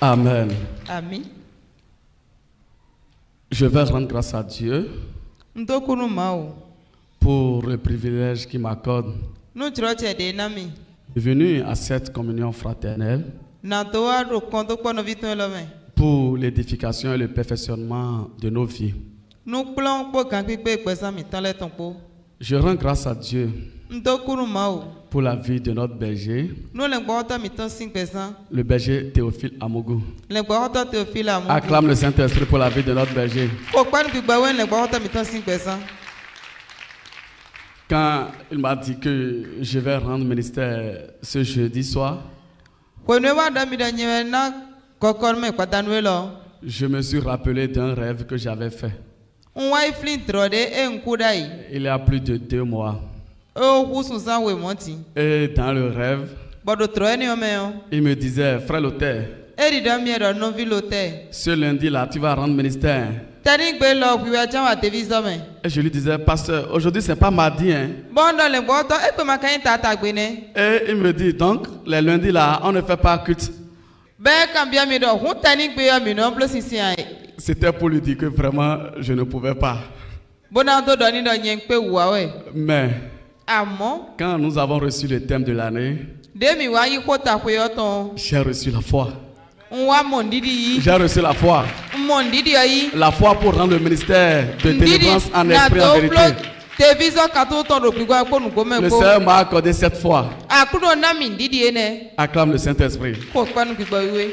Amen. Amen. Je vais rendre grâce à Dieu Ndokunu mao. pour le privilège qu'il m'accorde Nu troche de nami. de venir à cette communion fraternelle Na toa ro kondo pono viton lome. pour l'édification et le perfectionnement de nos vies. Nu plon po kan pipe pesa mi tan le ton po. Je rends grâce à Dieu Ndokunu mao. pour la vie de notre berger, Nu le gbota mi tan sin pesa. le berger Théophile Amougou. Le gbota Théophile Amougou. Acclame le Saint-Esprit pour la vie de notre berger. Ko pan ki gba wen le gbota mi tan sin pesa. Quand il m'a dit que je vais rendre ministère ce jeudi soir, Ko ne wa da mi da nyewe na kokor me patanu lo. je me suis rappelé d'un rêve que j'avais fait Nwa iflin trode e nkudai. il y a plus de 2 mois. O husu san we monti. Et dans le rêve, Bodo troe ni ome yo. il me disait, frère Lothaire, Eri da mi do no vilote. ce lundi-là, tu vas rendre ministère. Tani gbe lo pi wa jan wa television me. Et je lui disais, pasteur, aujourd'hui, c'est pas mardi. Hein? Bondo le gboto e pe makayin tata gbe ne. Et il me dit, donc, les lundis là, on ne fait pas culte. Be kan bia mi do hun tani gbe yo mi no plo sisi an. C'était pour lui dire que vraiment, je ne pouvais pas. Bona do do ni do yen pe wa we. Mais, Amo quand nous avons reçu le thème de l'année, de mi wa yi ko ta ko yo ton. j'ai reçu la foi. Nwa mondidi yi. J'ai reçu la foi. Mondidi yi. La foi pour rendre le ministère de délivrance en esprit en vérité. Television kato ton do pigwa ko nu go me Le ko. Seigneur m'a accordé cette foi. Akudo na mi ndidi ene. Acclame le Saint-Esprit. Ko panu pigwa iwe.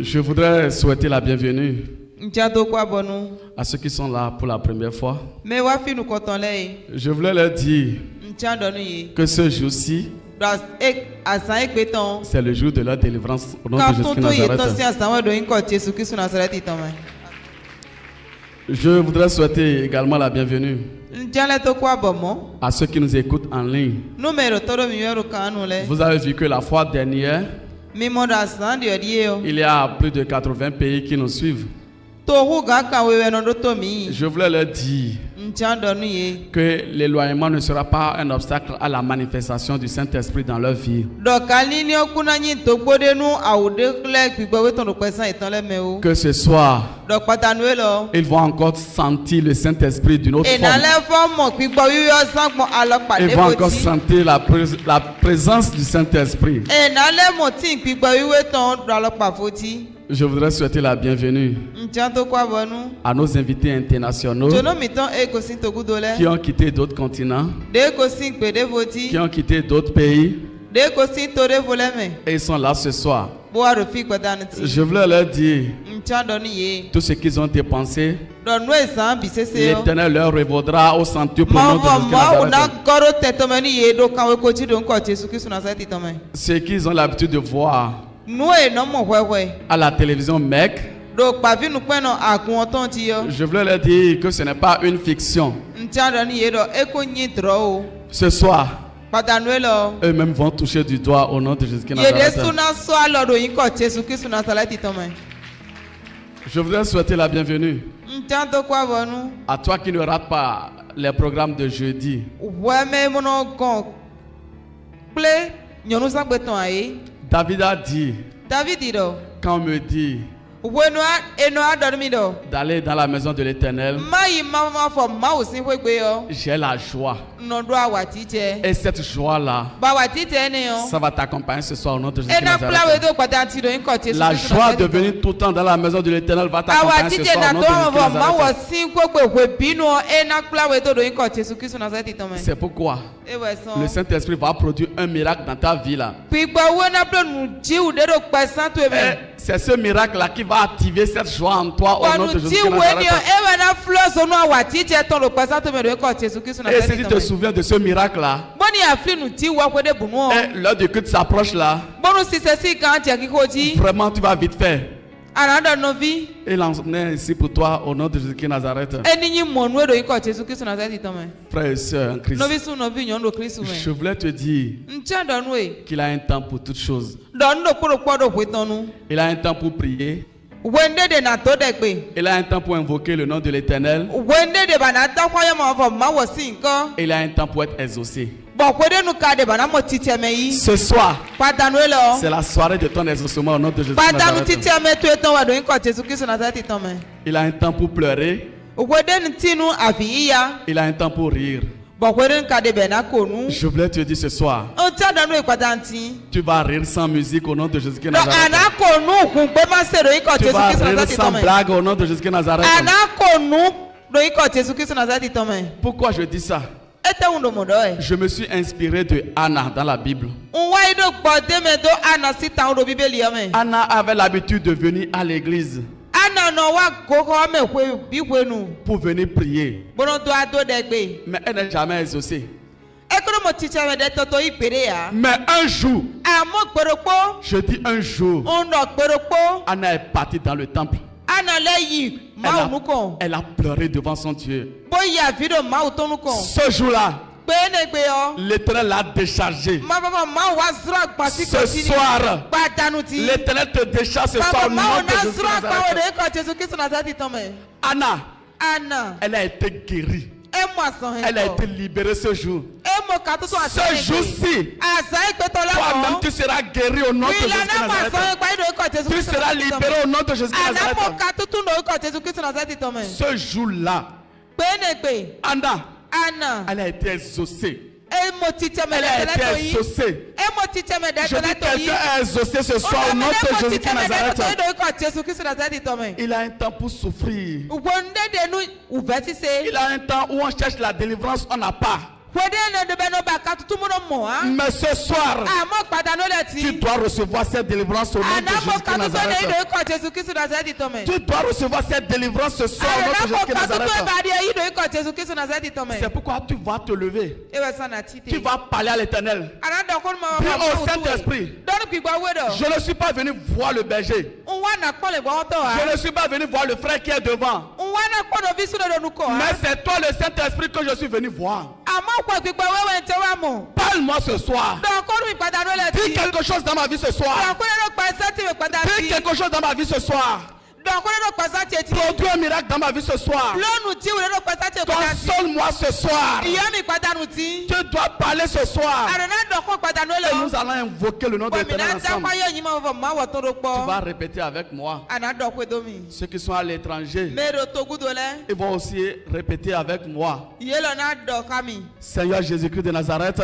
Je voudrais souhaiter la bienvenue Ntiato kwa bonu. à ceux qui sont là pour la première fois. Me wa fi nu ko ton le. Je voulais leur dire Ntiando nu yi. que ce jour-ci, Das e asan e pe ton. c'est le jour de leur délivrance au nom de Quand Jésus tout de est Nazareth. aussi ensemble de une côte Jésus Christ Nazareth tome. Je voudrais souhaiter également la bienvenue Njale to kwa bomo. à ceux qui nous écoutent en ligne. Numero todo mi yoro kanu le. Vous avez vu que la fois dernière, Mi mondo asan di odie. il y a plus de 80 pays qui nous suivent. To hu ga kan wewe no do to mi. Je voulais leur dire Njando nu ye. que l'éloignement ne sera pas un obstacle à la manifestation du Saint-Esprit dans leur vie. Do kali ni okuna yin to gbode nu awude kle gbigbo we ton do pesan itan le me o. Que ce soir, Do patanu e lo. ils vont encore sentir le Saint-Esprit d'une autre forme. Enale fo mo gbigbo wiwi osan gbon alopade Ils vont encore boti. sentir la présence du Saint-Esprit. Enale mo tin gbigbo wiwi ton do alopa foti. Je voudrais souhaiter la bienvenue Ntiato kwa bonu. à nos invités internationaux Jono mi ton e ko sin to gudole. qui ont quitté d'autres continents, De ko sin gbede voti. qui ont quitté d'autres pays De ko sin to de voleme. et ils sont là ce soir. Bo aro fi gbadanu ti. Je voulais leur dire Ntiando ni ye. tout ce qu'ils ont dépensé, Do no esan bi sese yo. l'Éternel leur revaudra au centuple au nom de Ma Jésus de ma una Nazareth. goro tetome ni ye do kan we ko ti do nko Jesu Kristu na sa ti tome. Ce qu'ils ont l'habitude de voir Nu e no mo hwewe. à la télévision MEC, Do pa vi nu pe no akun oton ti yo. je voulais leur dire que ce n'est pas une fiction. Ntiando ni ye do e ko yin dro o. Ce soir, Padanu e lo. eux-mêmes vont toucher du doigt au nom de Jésus de Ye de Nazareth. suna so alo do yin ko Jesu Kristu na sa ti tome. Je voudrais souhaiter la bienvenue Ntiando kwa bonu. à toi qui ne rate pas les programmes de jeudi. Weme mono gon. Ple nyonu san gbe ton aye. David a dit, David do. quand on me dit Weno eno adon mi do. d'aller dans la maison de l'Éternel, Mayi mama fo ma o sin wegbe yo. j'ai la joie. No do awati je. Et cette joie-là, Ba wati te ne yo. ça va t'accompagner ce soir au nom de Jésus de Ena plawe Nazareth. do kwata ti do nko Jesu. La joie de venir tout le temps dans la maison de l'Éternel va t'accompagner Awati ce je soir na au nom do de Jésus de mo ma wo Nazareth. sin gbogbo we binu ena plawe do do nko Jesu Kristu na sa ti tome. C'est pourquoi E we le son. Saint-Esprit va produire un miracle dans ta vie là. Pigbo we na plo nu ji u de do pesan to Et eme. c'est ce miracle-là qui va activer cette joie en toi au nom de Wanu Jésus ji de we ni Nazareth. e we na flow so no awati je ton do pesan to me do nko Jesu Kristu na Et sa si ti tu te tome. souviens de ce miracle-là, Boni afli nu ti wa ko de bunu o. et l'heure du culte s'approche là, Bonu si se si kan je ki ko ji. vraiment tu vas vite faire. Aranda novi. Il en est ici pour toi au nom de Jésus de Nazareth. Eni yin monu do nko Jesu Kristu na sa ti tome. Frères et sœurs en Christ, Novi su novi nyon do Kristu me. je voulais te dire Ntiando nu e. qu'il a un temps pour toutes choses. Don do kporo do wetonu. Il a un temps pour prier. Wende de na to de pe. Il a un temps pour invoquer le nom de l'Éternel. Wende de ba na ta kwa yo mo fo ma wo si nkan. Il a un temps pour être exaucé. bɔkɔdenu ka de bana mo titiɛmɛ yi. Ce soir, padanu lɔ. c'est la soirée de ton exaucement au nom de Jésus. padanu titiɛmɛ to etɔn wa do yin kɔ Jesu Kristu Nazareti tɔn mɛ. Il a un temps pour pleurer, bɔkɔdenu tinu afi yiya. il a un temps pour rire. bɔkɔdenu ka de bɛna konu. Je voulais te dire ce soir, o ti adanu ekpatanti. tu vas rire sans musique au nom de Jésus donc Nazareth. ana konu kun gbɛma se do yin kɔ Tu Jesu vas Kristu rire Nazareti sans tɔn mɛ. blague au nom de Jésus Nazareth. ana konu do yin kɔ Jesu Kristu Nazareti tɔn mɛ. Pourquoi je dis ça? ete ŋun do mo dɔ yɛ. Je me suis inspiré de Anna dans la Bible. n wa yi do gbɔ deme do ana sitan do bíbélì yɛ mɛ. Anna avait l'habitude de venir à l'église ana nɔ wa gogo mɛ hoe bi hoe nu. pour venir prier. gbɔdɔ do ado dɛ gbe. Mais elle n'est jamais exaucée. ekele mo titiɛmɛ dɛ tɔtɔ yi gbere ya. Mais un jour, àmọ́ gbèròpó. je dis un jour, ń lọ gbèròpó. Anna est partie dans le temple. ana lẹ́yìn máa nù kàn. Elle a pleuré devant son Dieu. bóyá àfihàn máa tó nù kàn. Ce jour-là, gbẹ́nẹ́gbẹ́ ọ. l'Éternel l'a déchargé. máa wá zúrà gbàtí Ce soir, gbàdánù tí. l'Éternel te décharge ce soir au nom máa de náà Jésus zúrà gbàwọ̀ Nazareth. rẹ̀ kọ́ Jésù Kristu Nazareti tán mẹ́. Anna, ana elle a été guérie. ẹ mọ àsàn ẹ Elle a kọ. été libérée ce jour. ẹ mọ kàtúntò àsàn Ce ẹ jour-ci, àsàn ìpẹ́tọ́ toi-même lọ́kàn. tu seras guéri au nom de Jésus ìlànà mọ àsàn Nazareth. ìpá ìdòwé kọ́ Jésù Tu Kristu seras Nazareti tán libéré mẹ́. au nom de Jésus àná mọ Nazareth. kàtúntò ìdòwé kọ́ Jésù Kristu Nazareti tán mẹ́. Ce jour-là, gbẹ́nẹ́gbẹ́ Anna, ana. elle a été exaucée. Emo titiɛmɛ Elle dɛ a tɛlɛ été to yi. exaucée. Emo titiɛmɛ dɛ Je dis tɛlɛ to yi. quelqu'un est exaucé ce soir au nom de Jésus titiɛmɛ dɛ Nazareth. tɔtɔ yi do ikɔ Jesu Kristu Nazareti tɔmɛ. Il a un temps pour souffrir. Wonde de nu uvɛ ti se. Il a un temps où on cherche la délivrance, on n'a pas. Wode ne de bɛ no ba ka tutu mu no mɔ ha. Mais ce soir, Àmọ́ padànù lɛ tu ti. dois recevoir cette délivrance au nom de Ànàmọ́ Jésus ka tutu ne yi do Nazareth. ikɔ Jesu Kristu Nazareti tɔmɛ. Tu dois recevoir cette délivrance ce soir au nom de Ànàmọ́ Jésus ka tutu Nazareth. ebadi yi do ikɔ Jesu Kristu Nazareti C'est tɔmɛ. pourquoi tu vas te lever. Ewɛ sanna ti Tu te. vas parler à l'Éternel. Ànàdɔ ko ma Dis ma au Saint-Esprit, Dɔnni gbígbọ́ wé dɔ. je ne suis pas venu voir le berger. N wa na kpɔn le gbɔ tɔ wa. Je ne suis pas venu voir le frère qui est devant. N wa na kpɔn do visu do nu kɔ wa. Mais c'est toi le Saint-Esprit que je suis venu voir. Àmọ́ kɔ gbígbọ́ wéwé ń tẹ wa mọ̀. Parle-moi ce soir. dɔnkɔrɔ mi padà ló lẹ Dis ti. quelque chose dans ma vie ce soir. dɔnkɔrɔ ló pa ẹsẹ tí mi padà Dis sí. quelque chose dans ma vie ce soir. dɔnkɔrɔ ló pa ẹsẹ tí etí. Produis un miracle dans ma vie ce soir. lónù tí wúlò ló pa ẹsẹ tí padà sí. Console-moi ce soir. ìyá mi padà nù tí. Tu dois parler ce soir. àrùn náà dɔnkɔ padà ló Et nous lẹ. allons invoquer le nom de l'Éternel gómìnà ensemble. dákọ̀ yẹ yín máa fọ máa wọ̀ tó ló Tu vas pọ̀. répéter avec moi. àná dɔ̀kọ̀ domi. Ceux qui sont à l'étranger, mẹ́rin tó gúdo lẹ. ils vont aussi répéter avec moi. ìyé lọ náà dọ̀ ká mi. Seigneur Jésus-Christ de Nazareth,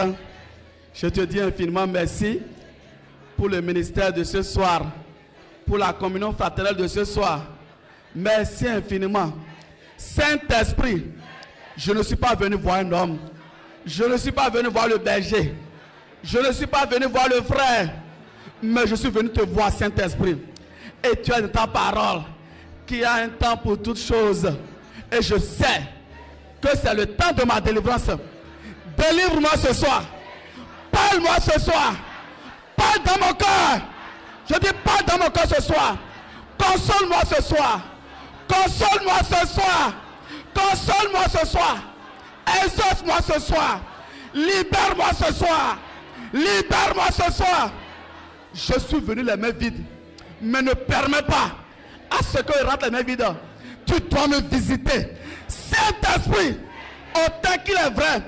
je te dis infiniment merci pour le ministère de ce soir, pour la communion fraternelle de ce soir. Merci infiniment. Saint-Esprit, je ne suis pas venu voir un homme. Je ne suis pas venu voir le berger. Je ne suis pas venu voir le frère. Mais je suis venu te voir, Saint-Esprit. Et tu as dans ta parole qu'il y a un temps pour toutes choses. Et je sais que c'est le temps de ma délivrance. Délivre-moi ce soir. Parle-moi ce soir. Parle dans mon cœur. Je dis parle dans mon cœur ce soir. Console-moi ce soir. Console-moi ce soir. Console-moi ce soir. Exauce-moi ce soir. Libère-moi ce soir. Libère-moi ce soir. Je suis venu les mains vides. Mais ne permets pas à ce que je rentre les mains vides. Tu dois me visiter. Saint-Esprit, autant qu'il est vrai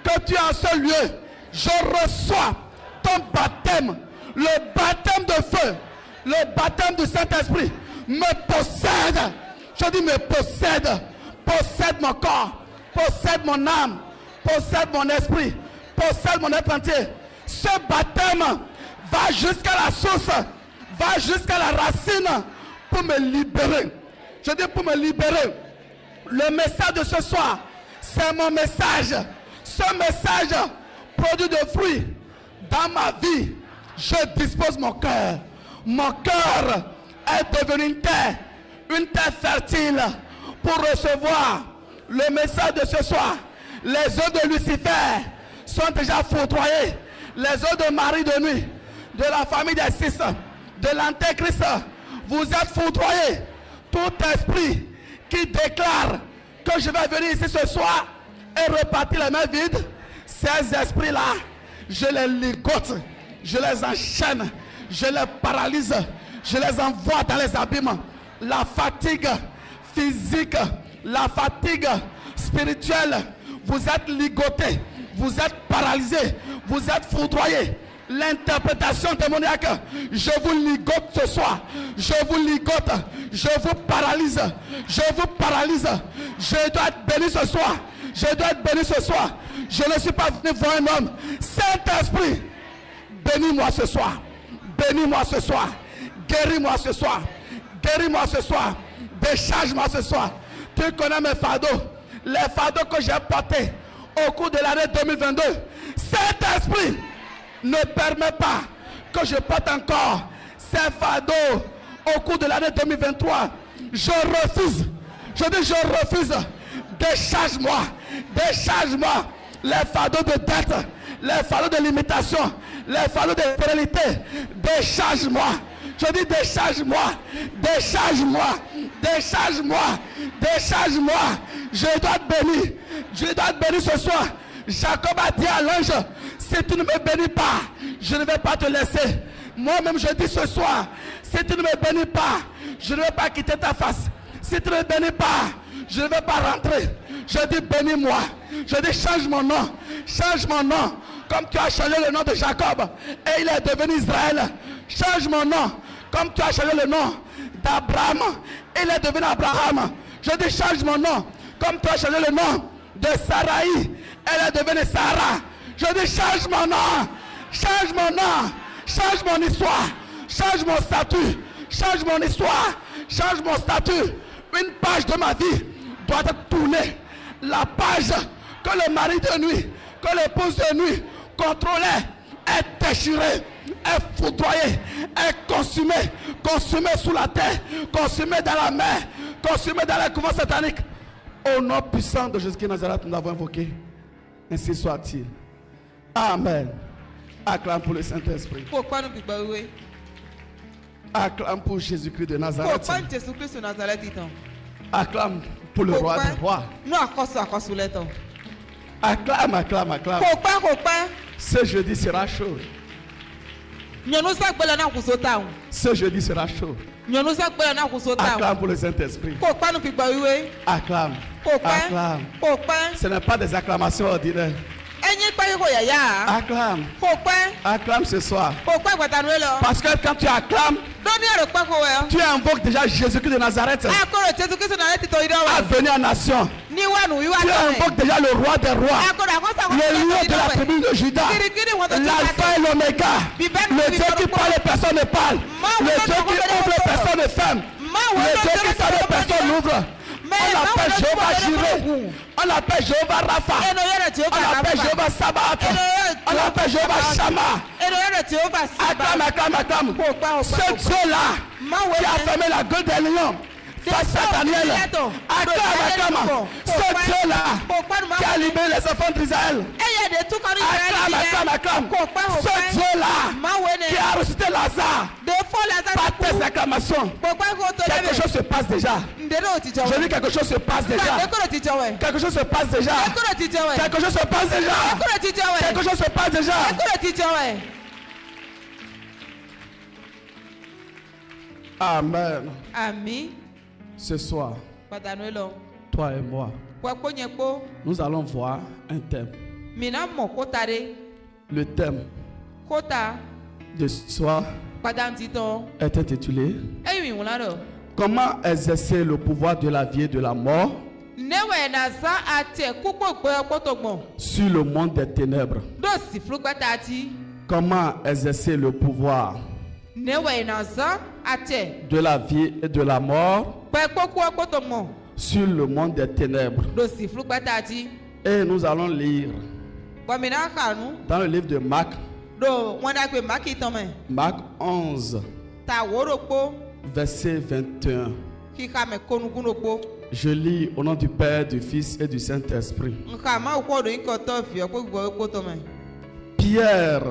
que tu es en ce lieu, je reçois ton baptême, le baptême de feu, le baptême du Saint-Esprit me possède. Je dis me possède, possède mon corps, possède mon âme, possède mon esprit, possède mon être entier. Ce baptême va jusqu'à la source, va jusqu'à la racine pour me libérer. Je dis pour me libérer. Le message de ce soir, c'est mon message. Ce message produit de fruits dans ma vie. Je dispose mon cœur. Mon cœur est devenu une terre fertile pour recevoir le message de ce soir. Les œuvres de Lucifer sont déjà foudroyées. Les œuvres de Marie de nuit, de la famille des six, de l'Antéchrist, vous êtes foudroyés. Tout esprit qui déclare que je vais venir ici ce soir et repartir les mains vides, ces esprits-là, je les ligote, je les enchaîne, je les paralyse, je les envoie dans les abîmes. La fatigue physique, la fatigue spirituelle, vous êtes ligotés, vous êtes paralysés, vous êtes foudroyés. L'interprétation démoniaque, je vous ligote ce soir, je vous ligote, je vous paralyse, je vous paralyse. Je dois être béni ce soir, je dois être béni ce soir. Je ne suis pas venu voir un homme. Saint-Esprit, bénis-moi ce soir, bénis-moi ce soir, guéris-moi ce soir, guéris-moi ce soir, décharge-moi ce soir. Tu connais mes fardeaux, les fardeaux que j'ai portés au cours de l'année 2022. Saint-Esprit, ne permet pas que je porte encore ces fardeaux au cours de l'année 2023. Je refuse. Je dis je refuse. Décharge-moi. Décharge-moi les fardeaux de dette, les fardeaux de limitation, les fardeaux de fidélité. Décharge-moi. Je dis décharge-moi. Décharge-moi. Décharge-moi. Décharge-moi. Je dois être béni. Je dois être béni ce soir. Jacob a dit à l'ange, si tu ne me bénis pas, je ne vais pas te laisser. Moi-même je dis ce soir, si tu ne me bénis pas, je ne vais pas quitter ta face. Si tu ne me bénis pas, je ne vais pas rentrer. Je dis bénis-moi. Je dis change mon nom. Change mon nom. Comme tu as changé le nom de Jacob et il est devenu Israël. Change mon nom. Comme tu as changé le nom d'Abraham et il est devenu Abraham. Je dis change mon nom. Comme tu as changé le nom de Sarai, elle est devenue Sarah. Je dis change mon nom. Change mon nom. Change mon histoire. Change mon statut. Change mon histoire. Change mon statut. Une page de ma vie doit être tournée. La page que le mari de nuit, que l'épouse de nuit contrôlait, est déchirée, est foudroyée, est consumée. Consumée sous la terre, consumée dans la mer, consumée dans les couvents sataniques. Au nom puissant de Jésus-Christ Nazareth, nous l'avons invoqué. Ainsi soit-il. Amen. Acclame pour le Saint-Esprit. Acclame pour Jésus-Christ de Nazareth. Acclame pour le roi des rois. Acclame, acclame, acclame. Ce jeudi sera chaud. Ce jeudi sera chaud. Acclame pour le Saint-Esprit. Acclame. Acclame. Ce n'est pas des acclamations ordinaires. Acclame. Acclame ce soir. Parce que quand tu acclames, tu invoques déjà Jésus-Christ de Nazareth à venir en nation. Tu invoques déjà le roi des rois, le lion de la tribu de Juda, l'alpha et l'oméga, le Dieu qui parle et personne ne parle, le Dieu qui ouvre et personne ne ferme, le Dieu qui ferme et personne n'ouvre. On l'appelle Jéhovah Jireh, on l'appelle Jéhovah Rapha, on l'appelle Jéhovah Sabaoth, on l'appelle Jéhovah Shammah. Acclame, acclame, acclame. Ce Dieu-là qui a fermé la gueule des lions face à Daniel. Acclame, acclame. Ce Dieu-là qui a libéré les enfants d'Israël. Acclame, acclame, acclame. Ce Dieu-là qui a ressuscité Lazare. Par tes acclamations, quelque chose se passe déjà. Je dis quelque chose se passe déjà. Quelque chose se passe déjà. Quelque chose se passe déjà. Quelque chose se passe déjà. Amen. Amen. Ce soir, toi et moi, nous allons voir un thème. Le thème de ce soir est intitulé Comment exercer le pouvoir de la vie et de la mort sur le monde des ténèbres. Comment exercer le pouvoir de la vie et de la mort sur le monde des ténèbres. Et nous allons lire dans le livre de Marc, Marc 11, verset 21. Je lis au nom du Père, du Fils et du Saint-Esprit. Pierre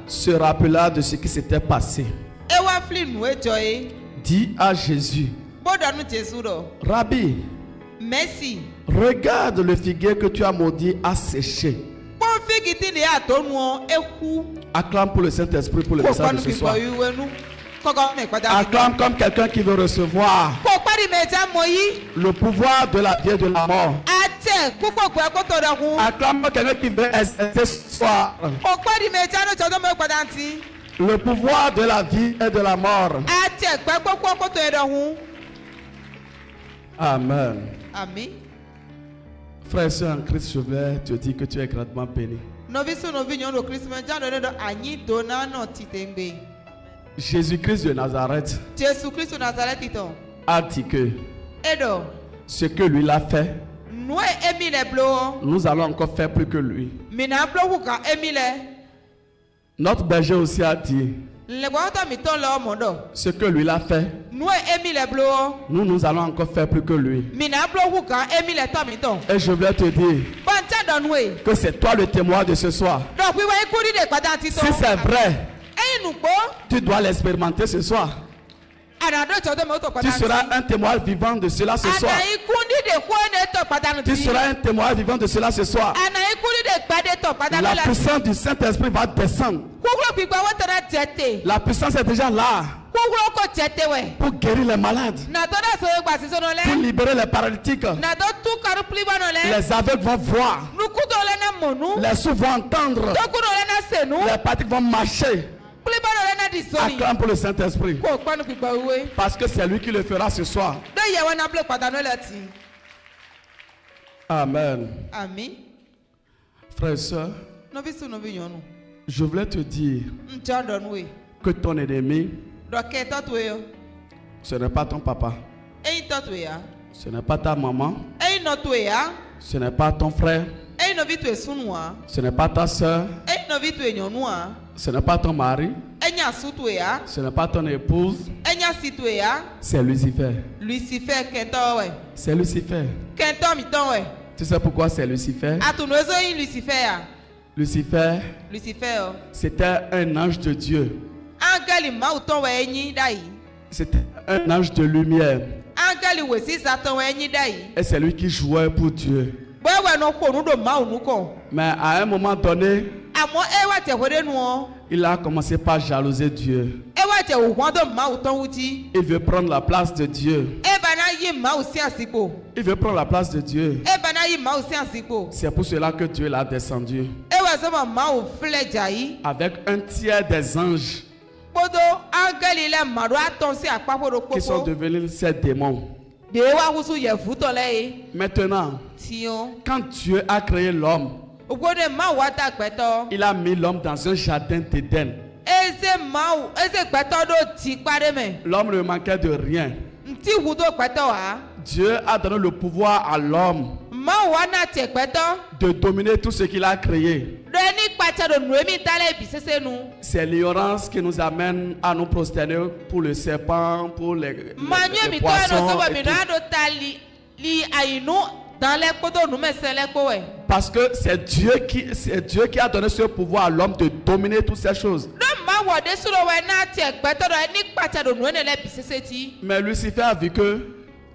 se rappela de ce qui s'était passé. Dit à Jésus, Rabbi, regarde le figuier que tu as maudit a séché. Acclame pour le Saint-Esprit pour le message de ce soir. Acclame comme quelqu'un qui veut recevoir. okpɔɖi me dza mɔ yi. le pouvoir de la vie et de la mort. Ate kpukpɔ gbɛ kpɔtɔ ɖe ŋu. Acclame quelqu'un qui veut exercer ce soir Okpɔɖi me dza no tsɔdɔ me gbɔdɔ ŋuti. le pouvoir de la vie et de la mort. Ate gbɛ kpɔkpɔ kpɔtɔ yi ɖe ŋu. Amen. Ami. Frère et soeur en Christ, je vais te dire que tu es grandement béni. Nɔvi so nɔvi nyɔnu Kristu dza ɖe ɖe anyi do na nɔ titengbe. Jésus-Christ de Nazareth Jesu Kristu Nazareti tɔ. a dit que Eɖɔ. ce que lui l'a fait, Nue emi le blo. nous allons encore faire plus que lui. Mina blo wu ka emi le. Notre berger aussi a dit Le gbɔdɔ mi tɔ le ɔmɔ ɖɔ. ce que lui l'a fait, Nue emi le blo. nous allons encore faire plus que lui. Mina blo wu ka emi le tɔ mi tɔ. Et je voulais te dire Bɔntɛ dɔ nue. que c'est toi le témoin de ce soir. Dɔ kpi wa ikuri de gbada ti tɔ. Si c'est vrai, Eyi nukpo. tu dois l'expérimenter ce soir. Anado tsɔdɔ me wotɔ Tu gbada seras ti. un témoin vivant de cela ce soir. Ana ikundi de ko ne tɔ gbada Tu ti. seras un témoin vivant de cela ce soir. Ana ikuri de gba de tɔ gbada La la. puissance du Saint-Esprit va descendre. Kukuro kpikpa wo tɔ ɖe dze te. La puissance est déjà là Kukuro ko dze te wɛ. pour guérir les malades, Natɔ ɖe so gbasi so nɔ pour lɛ. libérer les paralytiques. Natɔ tu karupli bɔ nɔ lɛ. Les aveugles vont voir, Nukudo le na mɔnu. les sourds vont entendre, Dokudo le na senu. les paralysatiques vont marcher. Pliba le na disoni. Acclame pour le Saint-Esprit. Ko kpanu kpikpa we. Parce que c'est lui qui le fera ce soir. De yewe na ble kpata no le ti. Amen. Ami. Frères et sœurs, Novi su novi nyɔnu. je voulais te dire Ŋtsɔ dɔ nu we. que ton ennemi, Dɔkɛ tɔtu ye. ce n'est pas ton papa, Eyi tɔtu ya. ce n'est pas ta maman, Eyi nɔtu ya. ce n'est pas ton frère, Eyi nɔvi tu sunua. ce n'est pas ta sœur, Eyi nɔvi tu nyɔnua. ce n'est pas ton mari, Enya su tu ya. ce n'est pas ton épouse, Enya si tu ya. c'est Lucifer. Lucifer kɛntɔ wɛ. C'est Lucifer. Kɛntɔ mi tɔ wɛ. Tu sais pourquoi c'est Lucifer? Atunu ezo yi Lucifer ya. Lucifer, Lucifer o. c'était un ange de Dieu. Angeli mawu tɔ wɛ enyi da yi. C'était un ange de lumière. Angeli wesi satan wɛ enyi da yi. Et c'est lui qui jouait pour Dieu. Bɔwɛ no ko nu do mawu nu kɔ. Mais à un moment donné, Amɔ ewa tɛ hɔ de nuɔ. il a commencé par jalouser Dieu. Ewa tɛ wuhɔn do mawu tɔn wuti. Il veut prendre la place de Dieu. Eba na yi mawu si asikpo. Il veut prendre la place de Dieu. Eba na yi mawu si asikpo. C'est pour cela que Dieu l'a descendu. Ewa sɔmɔ mawu filɛ dza yi. Avec un tiers des anges Kpodo angeli lɛ maɖo atɔn si akpaƒo do qui sont kpokpo. devenus ces démons. De wa wusu yevutɔ lɛ ye. Maintenant, Tiɲɔ. quand Dieu a créé l'homme, Ogbode mawu ata gbɛtɔ. il a mis l'homme dans un jardin d'Éden. Eze gbɛtɔ do ti kpa de me. L'homme ne manquait de rien. Ŋti wu do gbɛtɔ wa. Dieu a donné le pouvoir à l'homme Mawu wa na tɛ gbɛtɔ. de dominer tout ce qu'il a créé. Do ni kpatsɛ do nu emi ta lɛ bi sese nu. C'est l'ignorance qui nous amène à nous prosterner pour le serpent, pour les Manyɔ mi tɔ yɛ no poissons. sɔbɔ Et mi tout. na do ta li ayinu dan lɛ kpodo nu mɛ sɛ lɛ kpo wɛ. Parce que c'est Dieu qui a donné ce pouvoir à l'homme de dominer toutes ces choses. Do ma wɔ de soro wɛ na tɛ gbɛtɔ do ni kpatsɛ do nu ne lɛ bi sese ti. Mais Lucifer a vu que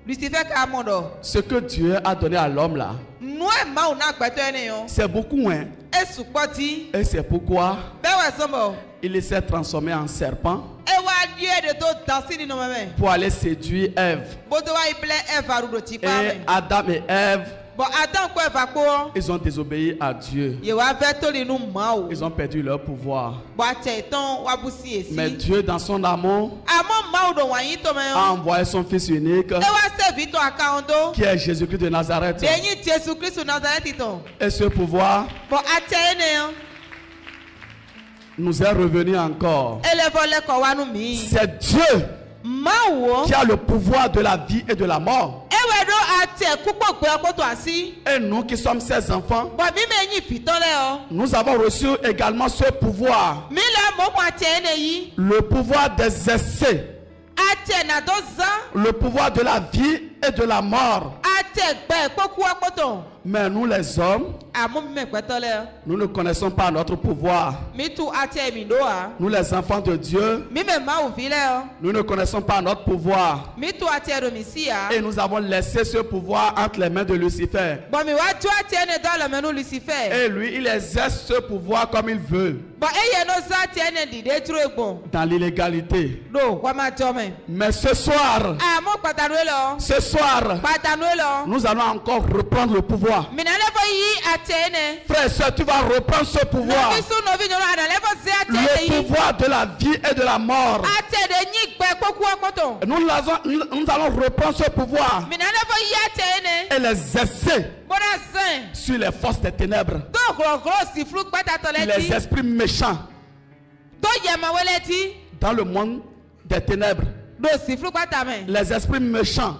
Lucifer ka mɔ dɔ. ce que Dieu a donné à l'homme là, Nu yɛ mawu na gbɛtɔ yɛ ne yɔ. c'est beaucoup, hein. Esu kpɔti. Et c'est pourquoi Bɛɛ wɛ sɔmɔ. il s'est transformé en serpent Ewa die de to dasi ni nɔmɛ mɛ. pour aller séduire Ève. Bodo wa yi blɛ Eva do ti kpa Et mɛ. Adam et Ève, Bɔn Adam ko Eva kpɔ. ils ont désobéi à Dieu. Yewa vɛ toli nu mawu. Ils ont perdu leur pouvoir. Bɔn atsɛ tɔn wa busi esi. Mais Dieu, dans son amour, Àmọ́ mawu do wa yin tɔmɛ a yɔ. envoyé son Fils unique, Ewa se vi tɔn akawọn do. qui est Jésus-Christ de Nazareth. Denyi Jesu Kristu Nazareti tɔn. Et ce pouvoir Bɔn atsɛ yɛ ne yɔ. nous est revenu encore. Elevɔ lɛ kɔ wa nu mi. C'est Dieu Mawu. qui a le pouvoir de la vie et de la mort. Ewɛ do atsɛ kukpɔ gbɛ koto asi. Et nous qui sommes ses enfants, Bɔn mi mɛ nyi fitɔ lɛ yɔ. nous avons reçu également ce pouvoir. Mi lɛ mɔ mɔ atsɛ yɛ ne yi. Le pouvoir d'exercer, Atsɛ na do zan. le pouvoir de la vie et de la mort. Atsɛ gbɛ kpɔkuwa kpɔtɔ. Mais nous les hommes, Àmú mi mẹ̀pẹ́tọ́ lẹ. nous ne connaissons pas notre pouvoir. Mi tu àti ẹ̀mí ló wà. Nous les enfants de Dieu, Mi mẹ̀ máa wù fi lẹ. nous ne connaissons pas notre pouvoir. Mi tu àti ẹ̀rọ mi sí ya. Et nous avons laissé ce pouvoir entre les mains de Lucifer. Bọ̀ mi wá tú àti ẹni dọ́ lọ́mẹ́nu Lucifer. Et lui, il exerce ce pouvoir comme il veut, Bọ̀ eye no sá àti ẹni dìde dúró egbò. dans l'illégalité. No, wọ́n máa jọ mẹ́. Mais ce soir, Àmú pàtàkì lọ. ce soir, Pàtàkì lọ. nous allons encore reprendre le pouvoir. Mìnà lẹ́fọ̀ yí àti ẹni. Frère et soeur, tu vas reprendre ce pouvoir. Nọ́bí sún nọ́bí nyɔnu àná lẹ́fọ̀ sí àti ẹni Le yí. pouvoir de la vie et de la mort. Àti ẹ̀dẹ̀ yí gbẹ kókó ọkọ̀tọ̀. Nous allons reprendre ce pouvoir Mìnà lẹ́fọ̀ yí àti ẹni. et l'exercer Bọ́dà sẹ́n. sur les forces des ténèbres, Tó kúrọ̀kúrọ̀ sí fúlú gbàtàtọ̀ les lẹ́tí. esprits méchants Tó yẹ̀mọ̀ wẹ́lẹ́tí. dans le monde des ténèbres, Do sí fúlú gbàtà mẹ́. les esprits méchants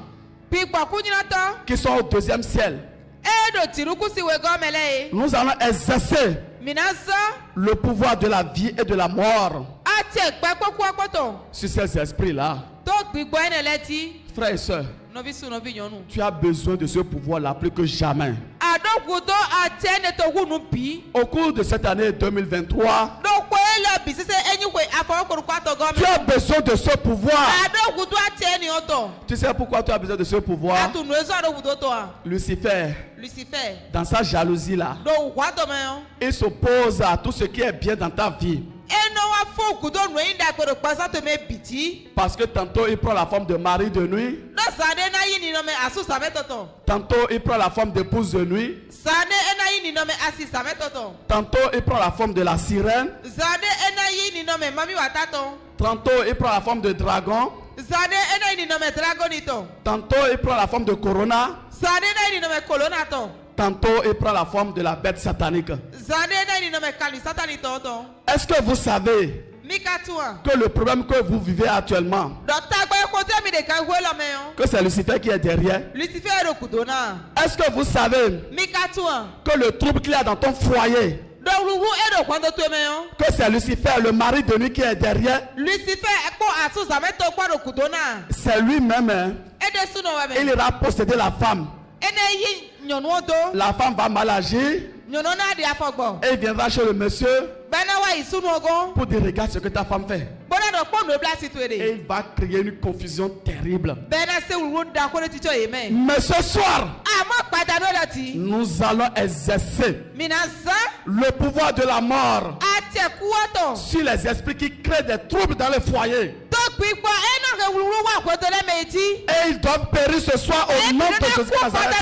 Pípọ̀ kúnyìnàtọ̀. qui sont au deuxième ciel. Éèdò tìrúkú sí wẹ̀ gọ́mẹ̀lẹ́ yìí. Nous allons exercer Mìnà sọ́. le pouvoir de la vie et de la mort Àti ẹ̀gbẹ́ kókó ọkọ̀tọ̀. sur ces esprits-là. Tó gbígbọ́ ẹni lẹ́tí. Frères et sœurs, Nọ́bí sún nọ́bí nyɔnu. tu as besoin de ce pouvoir-là plus que jamais. Àdókùtò àti ẹni tó wúnu bí. Au cours de cette année 2023, Dókòó lọ bí sísẹ ẹ̀yìn wẹ̀ àfọwọ́kọ̀rọ̀kọ̀ àtọ̀ tu gọ́mẹ̀. as besoin de ce pouvoir. Àdókùtò àti ẹni ọ̀tọ̀. Tu sais pourquoi tu as besoin de ce pouvoir? Àtùnú ẹ̀sọ́ àdókùtò tó à. Lucifer, Lucifer. dans sa jalousie-là, Do wàtò mẹ́yàn. il s'oppose à tout ce qui est bien dans ta vie. Ẹnu wa fún òkùtò nù ẹ̀yìn dàgbẹ̀rẹ̀ pàṣẹ tó mẹ́ bìtì. Parce que tantôt il prend la forme de mari de nuit, Lọ́sàdé náà yìí nínú mẹ́ àsùsà mẹ́tọ̀tọ̀. tantôt il prend la forme d'épouse de nuit, Sàdé ẹ̀nà yìí nínú mẹ́ àsìsà mẹ́tọ̀tọ̀. tantôt il prend la forme de la sirène, Sàdé ẹ̀nà yìí nínú mẹ́ mami wà tàtọ̀. tantôt il prend la forme de dragon, Sàdé ẹ̀nà yìí nínú mẹ́ dragonitọ̀. tantôt il prend la forme de corona, Sàdé náà yìí nínú mẹ́ kolonatọ̀. tantôt il prend la forme de la bête satanique. Sàdé náà yìí nínú mẹ́ kàlí sátánitọ̀ tọ̀. Est-ce que vous savez Mi ka tu wa. que le problème que vous vivez actuellement, Dọ̀tà gbẹ́ kó tẹ́ mi de ka wé lọ́mẹ́yàn. que c'est Lucifer qui est derrière? Lucifer ẹ̀rọ kùtò náà. Est-ce que vous savez Mi ka tu wa. que le trouble qu'il y a dans ton foyer, Dọ̀wùwù ẹ̀rọ kpọ́ndọ̀ tó mẹ́yàn. que c'est Lucifer, le mari de nuit qui est derrière, Lucifer ẹ̀kpọ́ àsùsàmẹ́tọ̀ gbọ́dọ̀ kùtò náà. c'est lui-même, hein. Ẹ̀dẹ̀ súnà wẹ̀ Il mẹ́. ira posséder la femme. Ẹ̀dẹ̀ yí nyɔnuwo do. La femme va mal agir Nyɔnu náà di afɔgbɔ. et il viendra chez le monsieur Bẹ́ẹ̀ni wa yìí súnú ọgọ́. pour dire regarde ce que ta femme fait. Bọ́dọ̀ dọ̀ kpọ́nù ebile asi tu Et de. il va créer une confusion terrible. Bẹ́ẹ̀ni se wúwo da kó lè titsɔ yìí mẹ́. Mais ce soir, Àmọ́ gbàdá ló lọ tì. nous allons exercer Mìnà sán. le pouvoir de la mort Àtẹ̀kúwọ́tọ̀. sur les esprits qui créent des troubles dans les foyers. Tó gbígbọ́ ẹ̀nà kẹ́ wúwo wà kótó lẹ́mẹ̀ẹ́tì. Et ils doivent périr ce soir au nom de Jésus de Nazareth.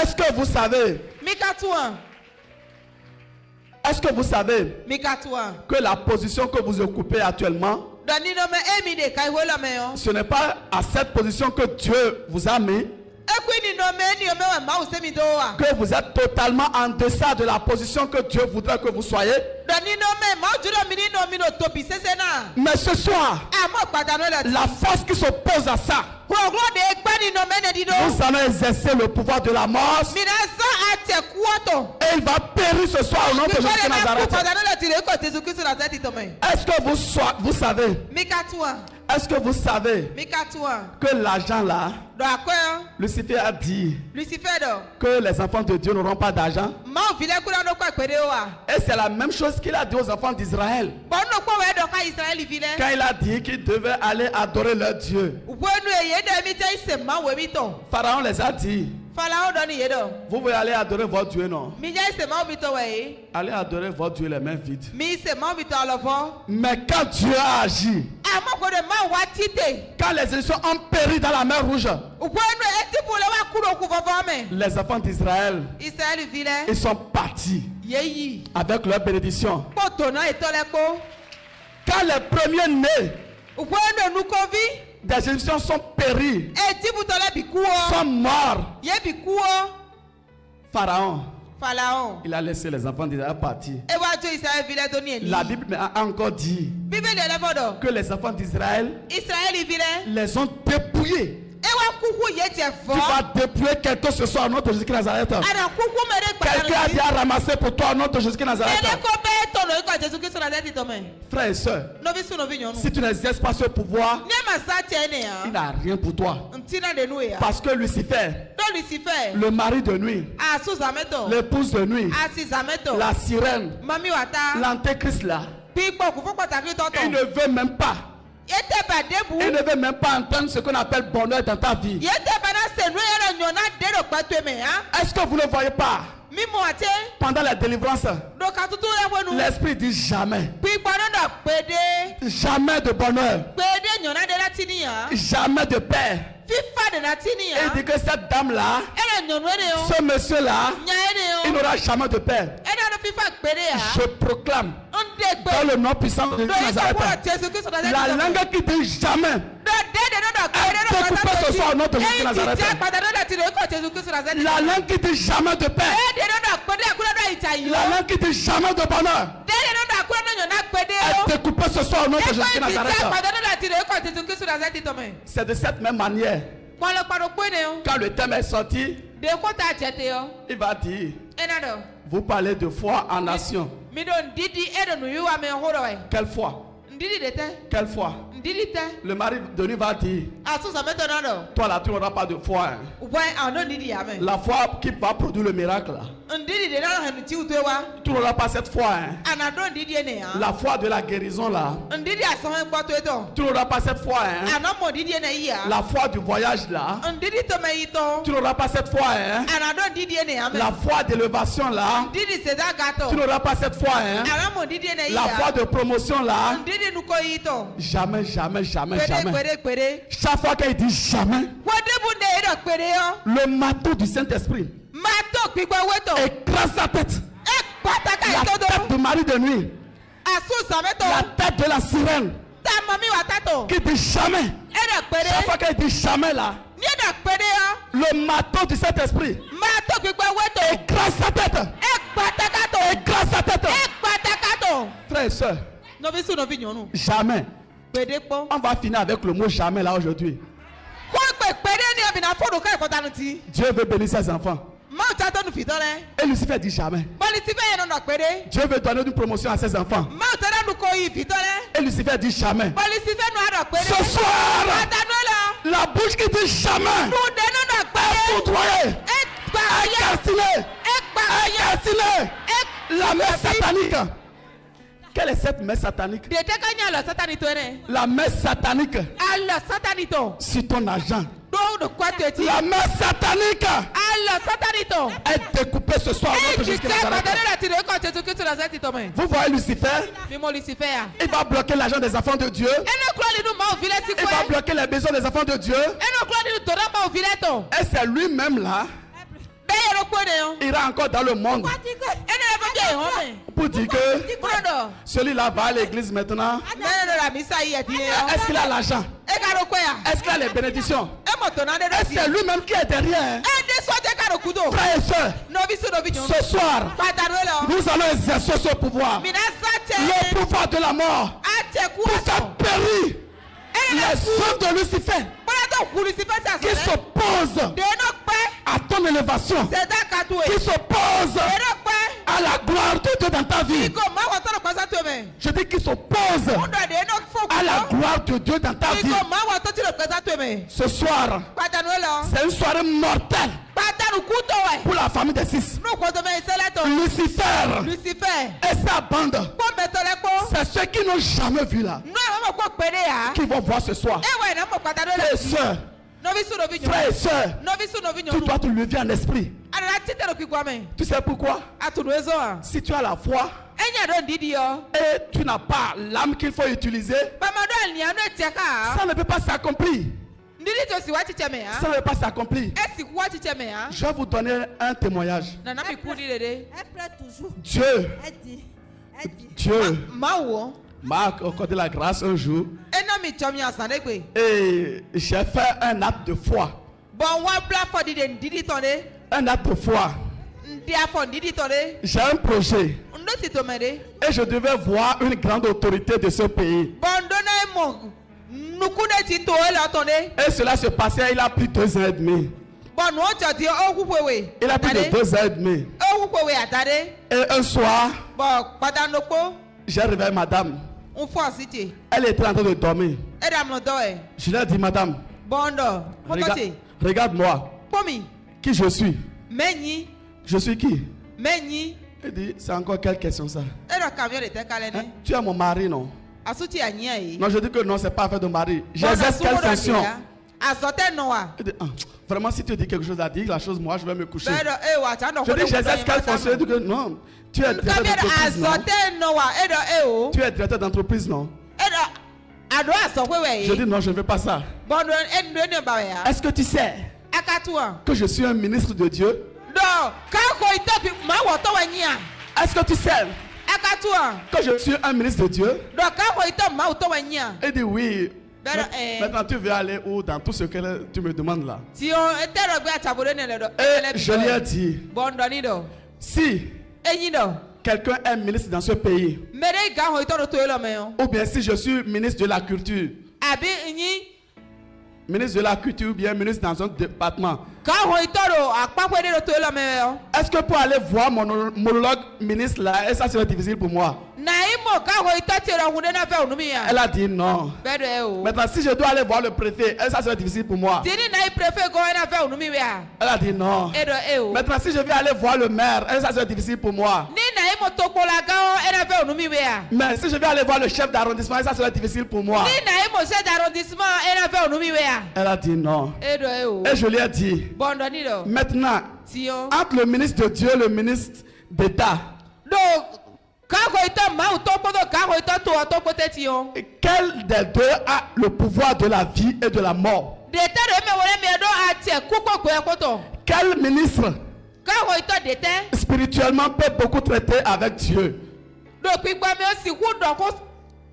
Est-ce que vous savez, est-ce que vous savez que la position que vous occupez actuellement, ce n'est pas à cette position que Dieu vous a mis, que vous êtes totalement en deçà de la position que Dieu voudrait que vous soyez. Mais ce soir, la force qui s'oppose à ça, nous allons exercer le pouvoir de la mort et il va périr ce soir au nom de Jésus de Nazareth. Est-ce que vous savez, est-ce que vous savez que l'argent là, Lucifer a dit que les enfants de Dieu n'auront pas d'argent? Et c'est la même chose qu'il a dit aux enfants d'Israël quand il a dit qu'ils devaient aller adorer leur Dieu. Pharaon les a dit, vous voulez aller adorer votre Dieu, non? Allez adorer votre Dieu les mains vides. Mais quand Dieu a agi, quand les Égyptiens ont péri dans la mer Rouge, les enfants d'Israël, ils sont partis avec leur bénédiction. Quand les premiers nés des Égyptiens sont péris, sont morts, Pharaon, il a laissé les enfants d'Israël partir. La Bible a encore dit que les enfants d'Israël les ont dépouillés kuku ye tɛ Tu vas dépouiller quelqu'un ce soir au nom de Jésus-Christ Nazareth. ana kuku mɛ de Quelqu'un a déjà ramassé pour toi au nom de Jésus-Christ Nazareth. ɛdɛ ko bɛɛ tɔnɔ ikɔ Jésus Christ Nazareth tɔmɛ. Frères et sœurs, Novi su novi nyɔnu. si tu n'exerces pas ce pouvoir, Ní ma sa tiɛ ne il ya. n'a rien pour toi. Ntina de nu ya. Parce que Lucifer, Dɔ Lucifer. le mari de nuit, A su zametɔ. l'épouse de nuit, A si zametɔ. la sirène, Mami wa ta. l'antéchrist là, Pikpɔ kufu pàtàkì il tɔtɔ. ne veut même pas. Yete ba Il debu. ne veut même pas entendre ce qu'on appelle bonheur dans ta vie. Yete ba na se nu yɛrɛ nyɔna de do kpɛtɔ mɛ ya. Est-ce que vous ne voyez pas? Mi mu ate. Pendant la délivrance, Do ka tutu yɛ bɔ nu. l'esprit dit jamais. Pikpɔ ne do kpede. Jamais de bonheur. Kpede nyɔna de la tini ya. Jamais de paix. Fifa de la tini Et ya. il dit que cette dame-là, Ɛna nyɔnu yɛ de o. ce monsieur-là, Nya yɛ de il o. n'aura jamais de paix. Ɛna do fifa kpede ya. Je proclame Nde dans kpe. le nom puissant de Do Jésus yi ka Nazareth, bɔ Jésus Christ Nazareth la tɔmɛ. langue qui dit jamais, Do de no do kpede no Elle te coupe ce soir au nom de Jésus Nazareth. Eyi ti akpata no do ti do ikɔ Jésus Christ Nazareth. la langue qui dit jamais de paix, De no do kpede akura do ita yi o. la langue qui dit jamais de bonheur, De no do akura no nyɔna kpede o. elle te coupe ce soir au nom de Jésus Ekɔ ti ti Nazareth. akpata no do ti do ikɔ Jésus Christ Nazareth tɔmɛ. C'est de cette même manière, Kpɔlɔkpɔlɔ kpe ne o. quand le thème est sorti, De ko ta jɛ te o. il va dire, Ena do. vous parlez de foi en nation. Mi do ndidi e do nu yiwa mi ho do wɛ. Quelle foi? Ndidi de tɛ. Quelle foi? Ndidi tɛ. Le mari de nuit va dire, Asu sɔmɛtɔ na do. toi là tu n'auras pas de foi. Hein. Wɛ ano ndidi ya mɛ. La foi qui va produire le miracle. Là. Ndidi de na hɛnu ti u to wa. Tu n'auras pas cette foi. Hein. Ana do ndidi ye ne ya. La foi de la guérison là. Ndidi asɔn gbɔtɔ ye tɔ. Tu n'auras pas cette foi. Hein. Ana mɔ ndidi ye ne yi ya. La foi du voyage là. Ndidi tɔmɛ yi tɔ. Tu n'auras pas cette foi. Hein. Ana do ndidi ye ne ya mɛ. La foi d'élévation là. Ndidi seda Tu gatɔ. n'auras pas cette foi. Hein. Ana mɔ ndidi ye ne yi La foi ya. de promotion là. Ndidi nuko yi tɔ. Jamais, jamais, jamais, Kpede jamais. kpede kpede. Chaque fois qu'il dit jamais, Wɔdebu ne ye dɔ kpede yɔ. le marteau du Saint-Esprit Maa to gbígbɔ wetɔ. écrase sa tête. E kpataka La yi tɔ tête do. du mari de nuit. Asu La sɔmɛtɔ. tête de la sirène Ta mɔmi wa ta tɔ. qui dit jamais. E dɔ kpede. Chaque fois qu'il dit jamais là, Ni e dɔ kpede yɔ. le marteau du Saint-Esprit Maa to gbígbɔ wetɔ. écrase sa tête. E kpataka tɔ. Écrase sa tête. E kpataka tɔ. Frères et sœurs, Nɔvi su nɔvi nyɔnu. jamais. Kpede kpɔ. On va finir avec le mot jamais là aujourd'hui. Kó pe kpede ni obìnrin afọ́dún ká ẹ̀kọ́ tanu ti. Dieu veut bénir ses enfants. Máa ta tọ́nu fìtọ́ rẹ. Et Lucifer dit jamais. Bọ́lí ti fẹ́ yẹn nọ kpede. Dieu veut donner une promotion à ses enfants. Máa tọ́ dẹ́nu kó yìí fìtọ́ rẹ. Et Lucifer dit jamais. Bọ́lí ti fẹ́ nu àdọ̀ kpede. Ce soir, Àtànú lọ. la bouche qui dit jamais Nùdẹ́ nínú est kpede. foudroyée, Ẹ gba ayé. incarcérée, Ẹ gba ayé. incarcérée. Ẹ La mère satanique. Quelle est cette mère satanique? Dètè ká ní àlọ́ sátani tó rẹ̀. La mère satanique Àlọ́ sátani tó. sur ton argent. Dóòdù kwátó etí. La mère satanique Àlọ́ sátani tó. est découpée ce soir. au nom de Ẹ jì Jésus tẹ́ Nazareth. pàtàkì rẹ̀ tìrẹ̀ kọ́ tètè kí tìrẹ̀ sẹ́tì tọ́ mẹ́. Vous voyez Lucifer, Mímọ́ Lucifer yà. il va bloquer l'argent des enfants de Dieu. Ẹnu kúrò nínú máa òfin lẹ́sí Il va kọ́ ẹ. bloquer les besoins des enfants de Dieu. Ẹnu kúrò nínú tòrọ́ máa òfin lẹ́tọ̀. Et c'est lui-même là, Bẹ́ẹ̀ yẹrọ pé ne yọ. il ira encore dans le monde Ẹnu yẹn fẹ́ jẹ́ ìhọ́n mẹ́. pour dire que Kúrò dọ̀. celui-là va à l'église maintenant. Mẹ́rin ló ra mi sáyé ẹ̀ tiẹ̀ yọ. Est-ce qu'il a l'argent? Ẹ ká ló pé ya. Est-ce qu'il a les bénédictions? Ẹ mọ̀ tọ̀nà dé Et dọ̀ sí. c'est lui-même qui est derrière. Ẹ dé sọ́jẹ́ ká ló kú tó. Frères et sœurs, Nọ́bí sí nọ́bí jọ. ce soir, Pàtàkì lọ. nous allons exercer ce pouvoir. Mìnà sátẹ̀. Le pouvoir de la mort A tẹ̀ kú pour ọ̀tọ̀. faire périr les œuvres de Lucifer Bọ́lá tó kú Lucifer sí qui àsọ̀rẹ́. s'opposent Dènà pẹ́. à ton élévation, Sẹ̀dá kàtó qui ẹ̀. s'opposent Dènà pẹ́. à la gloire de Dieu dans ta vie. Ìgò máa wọ̀ tọ́lọ̀ pàṣẹ tó mẹ́. Je dis qui s'opposent Kúndọ̀ dènà fò à la kú. gloire de Dieu dans ta vie. Ìgò máa wọ̀ tó tìrọ̀ pàṣẹ tó mẹ́. Ce soir, Pàtàkì lọ. c'est une soirée mortelle Pàtàkì kú tó wẹ̀. pour la famille des six. Nù kótó mẹ́ ìṣẹ́lẹ̀ tó. Lucifer Lucifer. et sa bande, Kó mẹ́tọ́ lẹ kó. c'est ceux qui n'ont jamais vu là, Nù àwọn ọmọ kó péré yá. qui vont voir ce soir. Ẹ wẹ̀ náà mọ̀ pàtàkì Frères et lọ. sœurs, Nọ́bí sùn nọ́bí frères nyọ̀. et sœurs, Nọ́bí sùn nọ́bí tu nyọ̀. dois te lever en esprit. Àdàlà títẹ̀ ló kíkọ́ mẹ́. Tu sais pourquoi? Àtùnú ezọ́ à. Si tu as la foi Ẹ̀yìn àdó ndídì yọ. et tu n'as pas l'âme qu'il faut utiliser, Bàmọ́dọ́ àlìyàn ló tiẹ̀ ká. ça ne peut pas s'accomplir. Ndídì tó sì wá títẹ̀ mẹ́ yá. Ça ne peut pas s'accomplir. Ẹ sì kú wá títẹ̀ mẹ́ yá. Je vais vous donner un témoignage. Nana mi kú ní dédé. Elle pleure toujours. Dieu, Elle dit. Elle dit. Dieu Má wò. m'a accordé la grâce un jour Ẹná mi tọ́ mi àsán dé pé. et j'ai fait un acte de foi. Bọ̀n wá bla fọ dídé ndídì tán dé. Un acte de foi. Ndí afọ ndídì tán dé. J'ai un projet Ndó ti tó mẹ́ dé. et je devais voir une grande autorité de ce pays. Bọ̀n ndó náà mọ̀ nuku de ti to ele otone. Et cela se passait, il a plus de 2 ans et demi. Bon no jo di okupewe. Il a plus de 2 ans et demi. Okupewe atade. Et un soir, Bon padanoko j'ai réveillé madame. on fo asite. Elle était en train de dormir. E dam no do e. Je lui ai dit, madame, Bondo. Motote. regarde-moi. Pomi. Qui je suis? Menyi. Je suis qui? Menyi. Il dit, c'est encore quelle question ça? E do camion de te kale Hein? ne. Tu es mon mari, non? Asuti anya yi. Non, je dis que non, c'est pas affaire de mari. J'exerce quelle fonction? Azote no wa. Il dit, ah, vraiment, si tu dis quelque chose à dire, la chose, moi, je vais me coucher. Bedo e wa ta no Je dis, j'exerce quelle fonction? Il dit que non. Tu es directeur d'entreprise, non? azote no wa e do e o. Tu es directeur d'entreprise, non? E do ado asokwewe Je yi. dis non, je ne veux pas ça. Bondo e ndo ne ba ya. Est-ce que tu sais Akatua. que je suis un ministre de Dieu? Do ka ko itopi ma wo to wanya. Est-ce que tu sais Akatua. que je suis un ministre de Dieu? Do ka ko ito ma wo to wanya. Il dit oui. Bedo Maintenant, tu veux aller où dans tout ce que tu me demandes là? ti on etero gbe atabode ne le do. Et je lui ai dit, Bondo ni do. si Enyi do. quelqu'un est ministre dans ce pays, Mere ga ho ito do to elo me yo. ou bien si je suis ministre de la culture, Abi nyi ministre de la culture ou bien ministre dans un département, ka ho ito do apapo de do to elo me yo. est-ce que pour aller voir mon monologue ministre là, et ça serait difficile pour moi? Na imo ka ho ito ti ro hunde na fe onumi ya. Elle a dit non. Bedo e o. Maintenant, si je dois aller voir le préfet, et ça serait difficile pour moi. Tini na i prefe go na fe onumi ya. Elle a dit non. Edo e o. Maintenant, si je vais aller voir le maire, et ça serait difficile pour moi. Ni na imo tokola ga o na fe onumi ya. Mais si je vais aller voir le chef d'arrondissement, et ça serait difficile pour moi. Ni na imo chef d'arrondissement na fe onumi ya. Elle a dit non. Edo e o. Et je lui ai dit, Bondo ni do. maintenant, Tio. entre le ministre de Dieu et le ministre d'État, Do ka ho ito ma o to podo ka ho ito to pote tio. quel des deux a le pouvoir de la vie et de la mort? De te de me wole me do atie kuko ko ekoto. Quel ministre Ka ho ito de te. spirituellement peut beaucoup traiter avec Dieu? Do pigba me o si ku do ko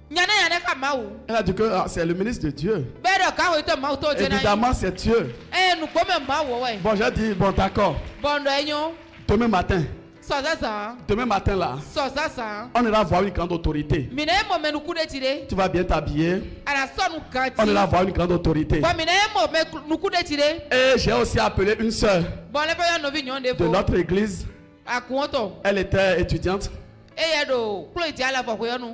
nyane ka ma o. Elle a dit que ah, c'est le ministre de Dieu. Bedo ka ho ito ma o to je na. Évidemment, c'est Dieu. Nu ko me ma wo we. Bon, j'ai dit, bon, d'accord. Bondo enyo. Demain matin, Sozaza. demain matin là, Sozaza. on ira voir une grande autorité. Mine mo me nuku de tire. Tu vas bien t'habiller. Ala sonu kanti. On ira voir une grande autorité. Bo mine mo me nuku de tire. Et j'ai aussi appelé une sœur Bon le pa no vi nyon de de fo. notre église. Akuoto. Elle était étudiante. E ye do klo ija la fo ko yo nu.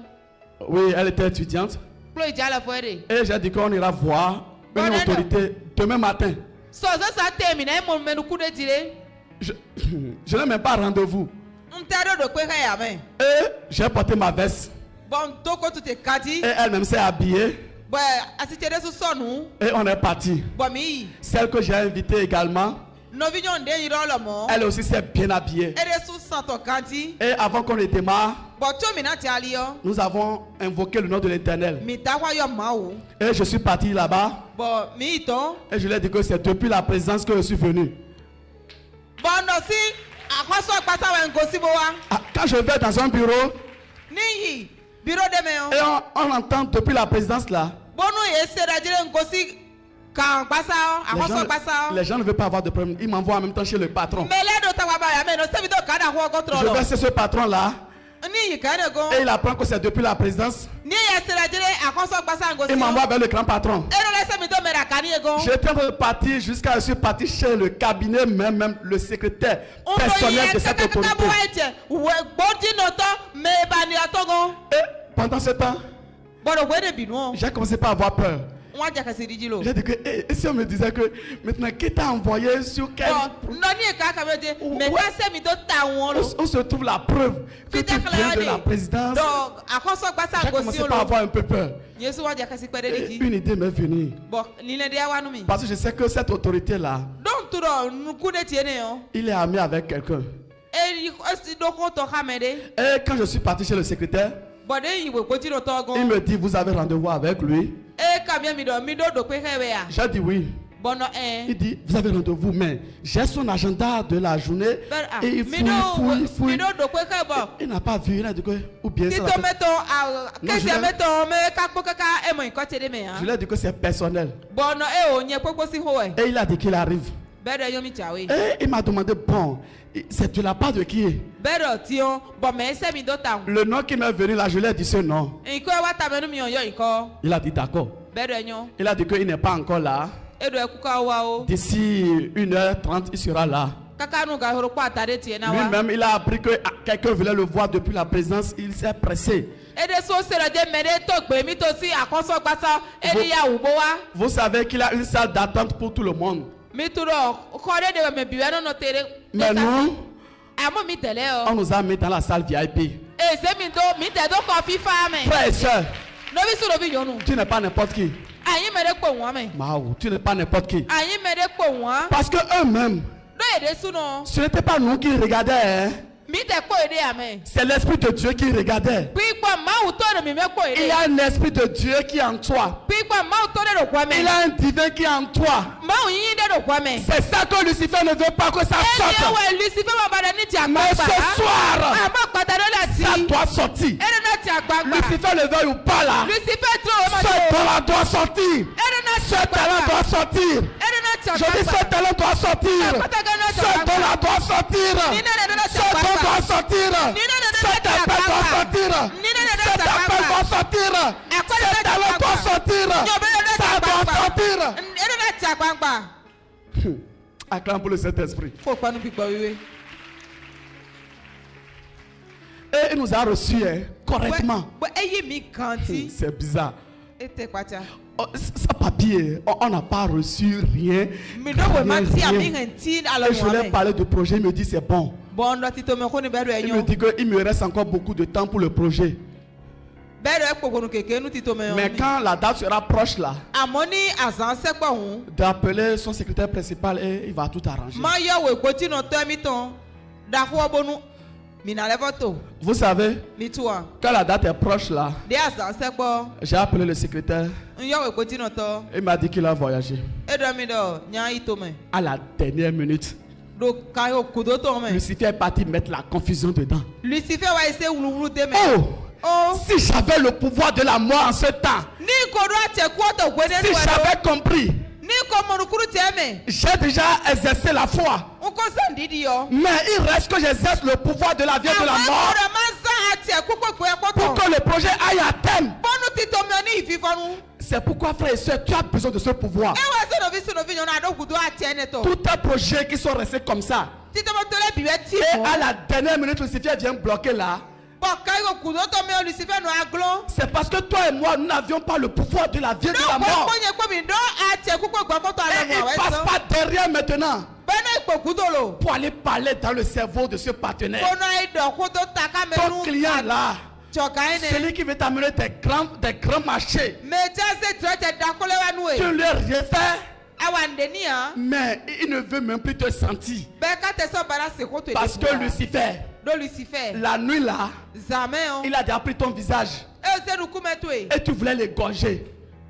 Oui, elle était étudiante. Klo ija la fo ere. Et j'ai dit qu'on ira voir une Bon, autorité demain matin. Sozaza te mine mo me nuku de tire. Je n'ai même pas rendez-vous. Ntado do pe ka ya me. Et j'ai porté ma veste. Bon to ko tu te kati. Et elle-même s'est habillée. Bo asite de so sonu. Et on est parti. Bo mi. Celle que j'ai invitée également, No vi nyon de yiro lo mo. elle aussi s'est bien habillée. Ere su santo kanti. Et avant qu'on ne démarre, Bo to mi na ti ali yo. nous avons invoqué le nom de l'Éternel. Mi ta wa yo ma o. Et je suis parti là-bas. Bo mi ito. Et je lui ai dit que c'est depuis la présence que je suis venu. Bondo si akwaso pata wa ngosi bo wa. Ah, quand je vais dans un bureau Niyi biro de me yo. et on entend depuis la présidence là, Bonu ye se da jire ngosi kan pasa o, akwaso pasa o. les gens ne veulent pas avoir de problème. Ils m'envoient en même temps chez le patron. Mele do ta wa ba ya me no se bi do kada ho Je control. vais chez ce patron là Niyi kan ne go. et il apprend que c'est depuis la présidence. Ni ye se da jire akwaso pasa ngosi. Il m'envoie vers le grand patron. E no le se mi do me da kan ye go. J'étais en train de partir jusqu'à je suis parti chez le cabinet, même le secrétaire personnel de cette autorité. We gbodi no to me ba ni atogo. Et pendant ce temps, Bodo we de binu o. j'ai commencé par avoir peur. Won ja ka se di jilo. J'ai dit que et si on me disait que maintenant qui t'a envoyé sur quel No ni ka ka me de me ka se mi do ta won lo. où se trouve la preuve que tu viens de la présidence. Donc, akwaso pasa J'ai ngosi commencé o par lo. avoir un peu peur. Yesu wa ja ka se pe de Et ki. une idée m'est venue. Bon, ni le dia wa nu mi. Parce que je sais que cette autorité-là, Don turo nuku de tiene yo. il est ami avec quelqu'un. E si do ko to hamede. Et quand je suis parti chez le secrétaire, Bode yi we ko tiro to il gon. me dit, vous avez rendez-vous avec lui? E ka mi do pe hewe ya. J'ai dit oui. Bono Il dit, vous avez rendez-vous, mais j'ai son agenda de la journée. Et il fouille. do pe he bo. Il n'a pas vu, il a dit que, ou bien ça. Tito meto a Non, je kesi meto me ka po kaka e mo nko tede me ya. Je lui ai dit que c'est personnel. Bono e o nye popo si ho we. Et il a dit qu'il arrive. Bedo yo mi chawe. Et il m'a demandé, bon, c'est de la part de qui? Bedo tion, bo me se mi do ta. Le nom qui m'est venu là, je lui ai dit ce nom. Nko wa ta menu mi yo nko. Il a dit d'accord. bɛɛ dɔ Il a dit qu'il n'est pas encore là. eɖo ɛkuka wa o D'ici 1h30, il sera là. kaka nu ga horo kpɔ ata de tie na wa Lui-même, il a appris que quelqu'un voulait le voir depuis la présidence. Il s'est pressé. eɖe so se le de mɛ de to gbe mi to si akɔsɔ gbasa eɖi ya wu bo wa Vous savez qu'il a une salle d'attente pour tout le monde. mi tu ɖɔ xɔ de me biwɛ nɔnɔ te de Mais nous, amu mi tɛlɛ on yɔ nous a mis dans la salle VIP. eze mi do mi tɛ do kɔfi fa mɛ Frères et sœurs, novi su novi nyɔnu tu n'es pas n'importe qui. anyi mɛ de kpɔ ŋua mɛ Maou, tu n'es pas n'importe qui. anyi mɛ de kpɔ ŋua Parce que eux-mêmes, do eɖe su nɔ ce n'était pas nous qui regardaient. Hein. mi tɛ kpɔ eɖe yame C'est l'Esprit de Dieu qui regardait. kpikpɔ mawu tɔ de mi mɛ kpɔ Il y eɖe a un Esprit de Dieu qui est en toi. kpikpɔ mawu tɔ de do kua Il y mɛ a un divin qui est en toi. mawu yiyi de do kua mɛ C'est ça que Lucifer ne veut pas que ça eye sorte. wɛ lucifer ma ba de ni ti Mais agbagba ce soir, ama kpata do la ti ça doit sortir. eɖe na ti agbagba Lucifer le veuille ou pas là. lucifer tro o ma Ce do talent doit sortir. eɖe na ti Ce talent agbagba doit sortir. eɖe na ti Je dis ce agbagba talent doit sortir. Ce talent doit sortir. Ce don doit sortir. Cet appel doit sortir. Cet appel doit sortir. Ce talent doit sortir. Ça doit sortir. eɖe na ti agbagba Acclame pour le Saint-Esprit. fo kpanu gbigbo wiwe Et il nous a reçus hein, correctement. bɔ eye mi kan ti C'est bizarre. ete kpatsa Oh, ça papier, on n'a pas reçu rien. mi do wo ma Rien, ti ami rien. hɛn ti Et alɔ je ŋua lui ai mɛ parlé du projet, il me dit c'est bon. bɔn dɔ ti to mɛ ko ni bɛɛ do Il me enyo dit qu'il me reste encore beaucoup de temps pour le projet. bɛɛ do ekpokonu keke nu ti to mɛ Mais yɔ quand la date sera proche là, amɔ ni azan sɛkpɔ hun d'appeler son secrétaire principal et il va tout arranger. ma yɔ wo egboti nɔ tɔ mi tɔn daxɔ bonu mina lɛ fɔ to Vous savez, mi tu wa quand la date est proche là, de azan sɛkpɔ j'ai appelé le secrétaire. n yɔ wo egboti nɔ tɔ Il m'a dit qu'il a voyagé. eɖɔ mi dɔ nya yi to mɛ À la dernière minute, do ka yɔ kudo tɔ mɛ Lucifer est parti mettre la confusion dedans. lucifer wa ese wuluwulu de mɛ Oh! o Si j'avais le pouvoir de la mort en ce temps, ni ko do atɛ ku ɔtɔ gbede si nu wɛ do j'avais compris, ni ko mɔnukuru tɛ mɛ j'ai déjà exercé la foi. n ko sɛn didi yɔ. Mais il reste que j'exerce le pouvoir de la vie et de la mort àwọn máa ń sá àti ẹ̀kú pẹ̀pẹ̀ ẹ̀kọ́ pour tán. que le projet aille à terme. bọ́ọ̀nù ti tọ́ mi ọ ní ìfífọ́nù. C'est pourquoi, frère et soeur, tu as besoin de ce pouvoir. ẹ wá sọ̀nàfí yan náà àdókùtò àti ẹni tọ̀. Tous tes projets qui sont restés comme ça. títọ́ tó lẹ́bi rẹ tí Et mọ́. à la dernière minute, Lucifer vient bloquer là. bọ̀ káyọ̀ kùdó tó mi olùsífẹ́ nù aglọ́. C'est parce que toi et moi, nous n'avions pas le pouvoir de la vie et de la náà mort. pọ̀ yẹn pé mi dán àti ẹ̀kú pẹ̀pẹ̀ ẹ̀kọ́ tó alẹ́ Et mọ̀ il àwẹ̀ passe sọ. pas derrière maintenant bẹ́ẹ̀ náà ipò kúdò lò. pour aller parler dans le cerveau de ce partenaire. kóná ìdọ̀ kó tó ta ká Ton mẹ́nu. client là, jọ̀ká yín ni. celui qui veut t'amener des grands marchés, mẹjá ṣe tìrẹ tẹ dakọ́lé wa nù tu ẹ̀. lui as rien fait, àwa ǹdẹ̀ níyà. mais il ne veut même plus te sentir. bẹ́ẹ̀ ká tẹ̀sán bara sèkó tó Parce que Lucifer, do lucifer. la nuit là, zamẹ́ o. il a déjà pris ton visage ẹ ṣe nukú mẹ́tò ẹ̀. et tu voulais l'égorger.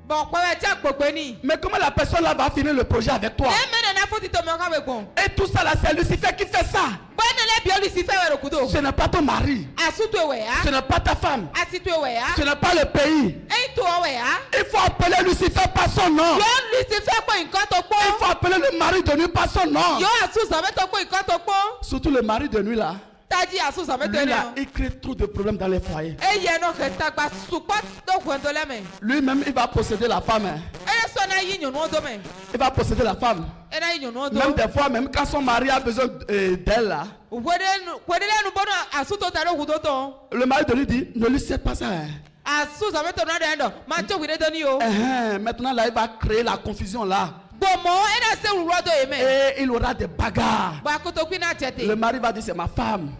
bɔn kpɛmɛ tí a gbogbo ni. Mais comment la personne là va finir le projet avec toi? ɛ mɛ nana fo ti tɔ mɛ k'a bɛ gbɔn. Et tout ça là, c'est Lucifer qui fait ça. bɔn ne lɛ bi olu si fɛn wɛrɛ kudo. Ce n'est pas ton mari, a su to wɛ ce ya. n'est pas ta femme, a si to wɛ ya. ce n'est pas le pays. e to wɛ ya. Il faut appeler Lucifer par son nom. yɔ lucifer kpɔ nǹkan tó Il kpɔ. faut appeler le mari de nuit par son nom. yɔ a su sàmɛ tó kpɔ nǹkan tó kpɔ. Surtout le mari de nuit là. taji a su sàmɛ tó Lui là, lɛ. il crée trop de problèmes dans les foyers. e yɛ nɔ kɛ tagba sukpɔ tó gbɔntɔ lɛ mɛ. Lui-même, il va posséder la femme. Hein. e yɛ sɔ na yi nyɔnuwo do mɛ. Il va posséder la femme. e na yi nyɔnuwo do. Même des fois, même quand son mari a besoin d'elle là, wɛdɛlɛ nu bɔnɔ a su to ta do kudo tɔn. le mari de lui dit, ne lui cède pas ça. Hein. a su sàmɛ tó na dɛ dɔ ma tso wi de dɔnni o. Maintenant là, il va créer la confusion là. gbɔmɔ e na se wulɔ do yi mɛ. Et il aura des bagarres. bɔn a koto kui na tɛ Le ten. mari va dire, c'est ma femme.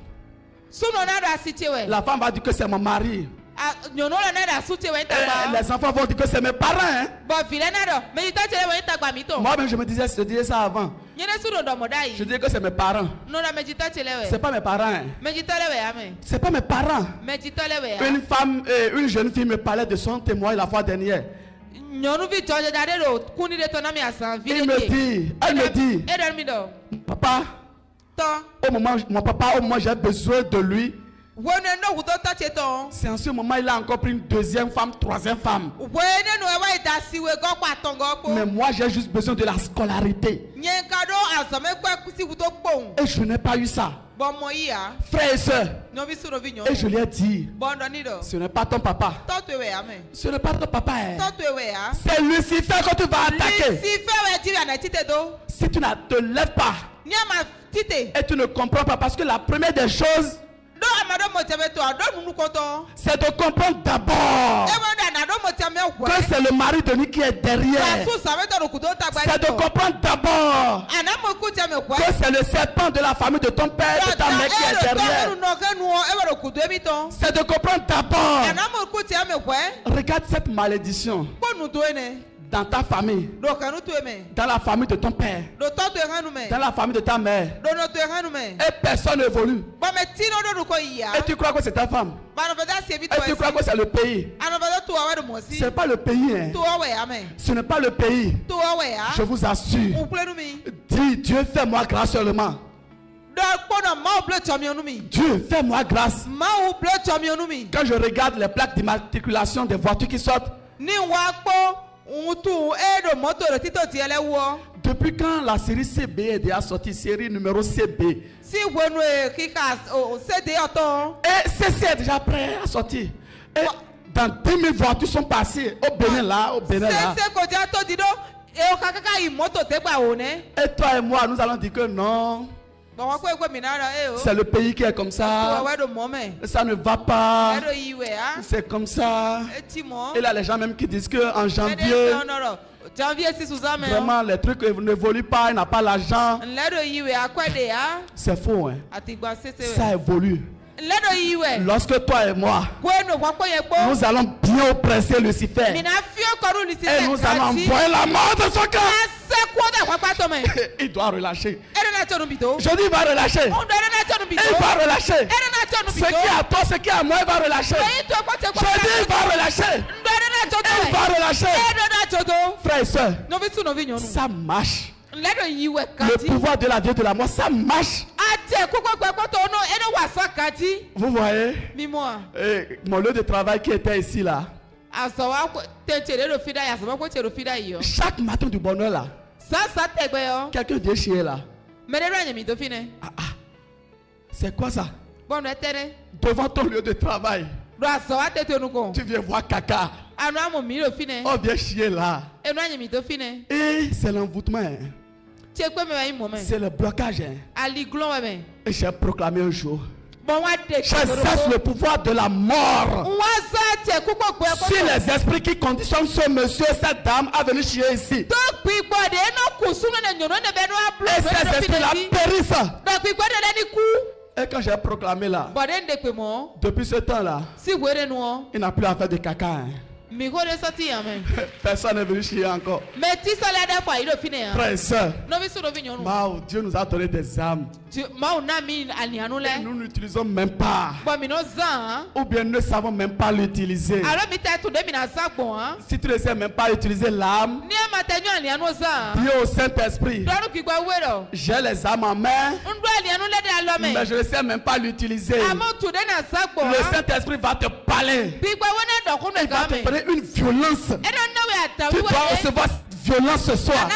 sunɔ na do a si te wɛ. La femme va dire que c'est mon mari. nyɔnuwo le na do a su te wɛ n Et tagba. les enfants vont dire que c'est mes parents. Hein. bɔn filɛ na dɔ mɛ yi tɔ tɛ wɛ n tagba mi tɔ. Moi-même, je disais ça avant. nyene su do dɔmɔ da Je yi. disais que c'est mes parents. nuna mɛ jitɔ tɛ lɛ C'est wɛ. pas mes parents. Hein. mɛ jitɔ lɛ wɛ ya mɛ. C'est pas mes parents. mɛ jitɔ lɛ wɛ ya. Une femme, une jeune fille me parlait de son témoin la fois dernière. nyɔnuvi jɔjɔja de do kuni de tɔ na mi asan vi Elle de me ke. dit, e dɔ mi dɔ. papa, tɔ au moment, mon papa, au moment où j'ai besoin de lui, wo ne nɔ kutɔ tɔ tse tɔ. C'est en ce moment il a encore pris une deuxième femme, troisième femme. Wé nenu ewa idasiwe gɔkpa tɔngɔ Mais kpo. moi j'ai juste besoin de la scolarité. Nye kado azɔmekpe kusi kuto kpɔn. Et je n'ai pas eu ça. Bɔn mɔ yi ya. Frères et sœurs, Nɔvi su nɔvi et je nyɔnu. lui ai dit, Bɔn dɔni dɔ. ce n'est pas ton papa. Tɔtu ewe ya mɛ. Ce n'est pas ton papa. Hein. Tɔtu ewe ya. C'est Lucifer que tu vas attaquer. Lisi fɛwɛ ti yana tite do. Si tu ne te lèves pas Ní ama tite. et tu ne comprends pas, parce que la première des choses, Do amado mɔtɛmɛ to a do nunu kɔtɔ. c'est de comprendre d'abord Ewe dana do mɔtɛmɛ wɛ. que c'est le mari de lui qui est derrière. Kasu sàmẹ́tọ̀ do kudo ta C'est de gbani tɔ. comprendre d'abord Anamu kutɛmɛ que wɛ. c'est le serpent de la famille de ton père, de ta mère qui est derrière. C'est de comprendre d'abord. Regarde cette malédiction dans ta famille, dans la famille de ton père, dans la famille de ta mère. Et personne n'évolue. Et tu crois que c'est ta femme. Et tu crois que c'est le pays. Ce n'est pas le pays. Hein. Ce n'est pas le pays. Je vous assure. Dis, Dieu, fais-moi grâce seulement. Dieu, fais-moi grâce. Quand je regarde les plaques d'immatriculation des voitures qui sortent, depuis quand la série CB est déjà sortie, série numéro CB, et CC est déjà prêt à sortir. Et dans 10 000 voitures sont passées au Bénin là, au Bénin là. Et toi et moi, nous allons dire que non, c'est le pays qui est comme ça. Ça ne va pas. C'est comme ça. Et là, les gens même qui disent qu'en janvier, vraiment, les trucs n'évoluent pas, il n'a pas l'argent. C'est faux, hein. Ça évolue. Lorsque toi et moi, nous allons bien oppresser Lucifer. Et nous allons envoyer la mort de son cœur. Il doit relâcher. Je dis il va relâcher. Il va relâcher. Ce qui est à toi, ce qui est à moi, il va relâcher. Je dis il va relâcher. Il va relâcher. Frères et sœurs, ça marche. Le pouvoir de la vie et de la mort, ça marche. Vous voyez, mon lieu de travail qui était ici là, chaque matin du bonheur là, quelqu'un déchiré là. C'est quoi ça? Devant ton lieu de travail, tu viens voir caca. Oh, bien chier là. Et c'est l'envoûtement. Hein. C'est le blocage. Hein. Et j'ai proclamé un jour. J'exerce le pouvoir de la mort sur les esprits qui conditionnent ce monsieur, cette dame à venir chier ici. Et ces esprits-là périssent. Et quand j'ai proclamé là, depuis ce temps-là, il n'a plus à faire de caca. Hein. Personne n'est venu chier encore. Frères et sœurs, Dieu nous a donné des âmes. Et nous n'utilisons même pas. Ou bien nous ne savons même pas l'utiliser. Si tu ne sais même pas utiliser l'âme, dis au Saint-Esprit, j'ai les âmes en main, mais je ne sais même pas l'utiliser. Le Saint-Esprit va te parler. Il va te donner une violence. Tu dois recevoir violence ce soir.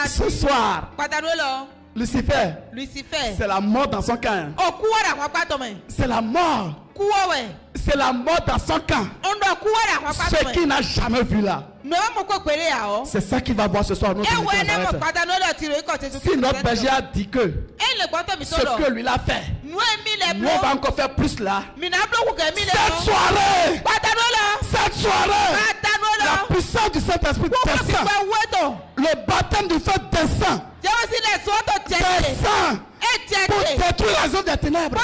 Ce soir, Lucifer, c'est la mort dans son camp. C'est la mort. C'est la mort dans son camp. Ce qu'il n'a jamais vu là. C'est ça qu'il va voir ce soir. Si notre berger a dit que ce que lui a fait, nous on va encore faire plus là. Cette soirée, la puissance du Saint-Esprit descend. Le baptême du feu descend. Descend pour détruire la zone des ténèbres.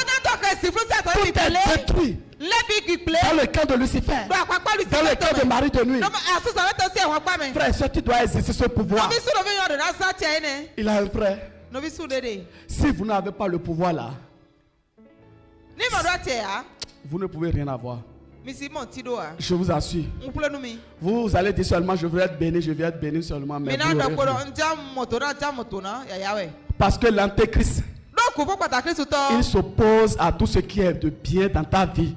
Pour détruire. Dans le camp de Lucifer, dans le camp de Marie de nuit. Frère, ce tu dois exercer ce pouvoir. Il a un frère. Si vous n'avez pas le pouvoir là, vous ne pouvez rien avoir. Je vous assure. Vous allez dire seulement je veux être béni, je veux être béni seulement. Mais parce que l'antéchrist, il s'oppose à tout ce qui est de bien dans ta vie.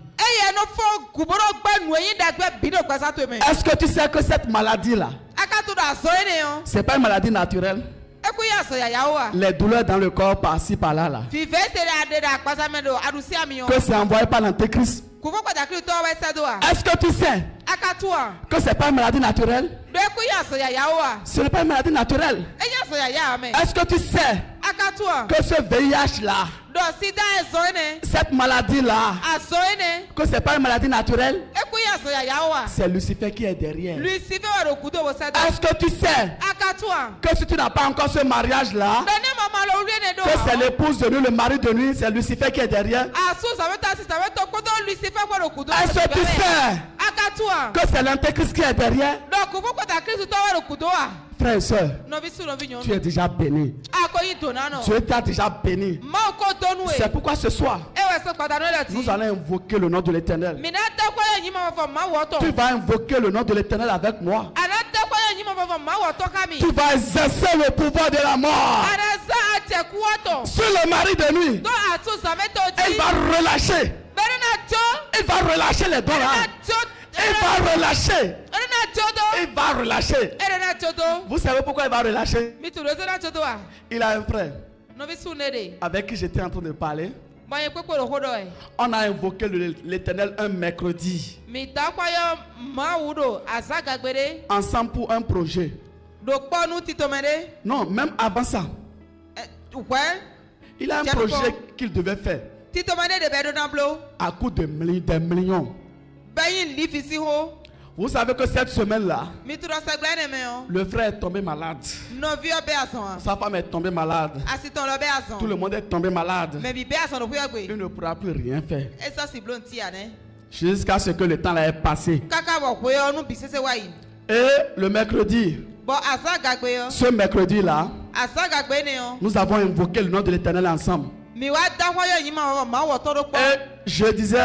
guboro gbe nuyi dagbe bido kwasa to me. Est-ce que tu sais que cette maladie-là, Aka to da so ene yo. c'est pas une maladie naturelle? Eku ya so ya yawo a. Les douleurs dans le corps par-ci par-là, là. Fi ve se ade da kwasa me do adusi ami yo. Que c'est envoyé par l'antéchrist. Kufo pataki to we se do a. Est-ce que tu sais Aka to a. que c'est pas une maladie naturelle? Do eku ya so ya yawo a. Ce n'est pas une maladie naturelle. Enya so ya ya me. Est-ce que tu sais Aka to a. que ce VIH-là, Do sida e so ene. cette maladie-là, A so ene. que c'est pas une maladie naturelle? Eku ya so ya yawo a. C'est Lucifer qui est derrière. Lui si fe wa do kudo wo se do. Est-ce que tu sais Aka to a. que si tu n'as pas encore ce mariage-là, Dene mama lo ri ene do. que c'est l'épouse de nuit, le mari de nuit, c'est Lucifer qui est derrière? Asu saveta si saveto kodo lui si fe wa do kudo. Est-ce que tu sais Aka to a. que c'est l'antéchrist qui est derrière? Donc kufo pataki to wa do kudo a. Frère et soeur, Novi su novi nyon. tu es déjà béni. Ako yi donano. Dieu t'a déjà béni. Ma ko donu e. C'est pourquoi ce soir, Ewe so padano le nous ti. allons invoquer le nom de l'Éternel. Mina ta ko yin ma fo ma wo to. Tu vas invoquer le nom de l'Éternel avec moi. Ana ta ko yin ma fo ma wo to kami. Tu vas exercer le pouvoir de la mort Ana sa ate ku to. sur le mari de nuit. Do asu saveto Il ti. va relâcher. Berena jo. Il va relâcher les dons là. Berena jo. Il va relâcher. Berena jo do. Il va relâcher. Berena jo do. Vous savez pourquoi il va relâcher? Mi tu do na jo do a. Il a un frère Novi su nede. avec qui j'étais en train de parler. Ba ye pepe ro hodo e. On a invoqué l'Éternel un mercredi Mi ta kwa yo ma wudo azaga gbere. ensemble pour un projet. Do po nu titomede. Non, même avant ça, Ouais. il a un Tiens, projet bon. qu'il devait faire Titomede de bedo na blo. à coup de des millions. Bayin li fi si ho. Vous savez que cette semaine-là, Mi tu do se gba ne me yo. le frère est tombé malade. No vi obe asan. Sa femme est tombée malade. Asiton lo be asan. Tout le monde est tombé malade. Mais bi be asan do Il kuyagbe. ne pourra plus rien faire. E so si blon ti ane. Jusqu'à ce que le temps là est passé. Kaka bo ko yo nu bi sese wa yi. Et le mercredi, Bo asa gagbe yo. ce mercredi-là, Asa gagbe ne yo. nous avons invoqué le nom de l'Éternel ensemble. Mi wa da ho yo yin ma wo to do po. Et je disais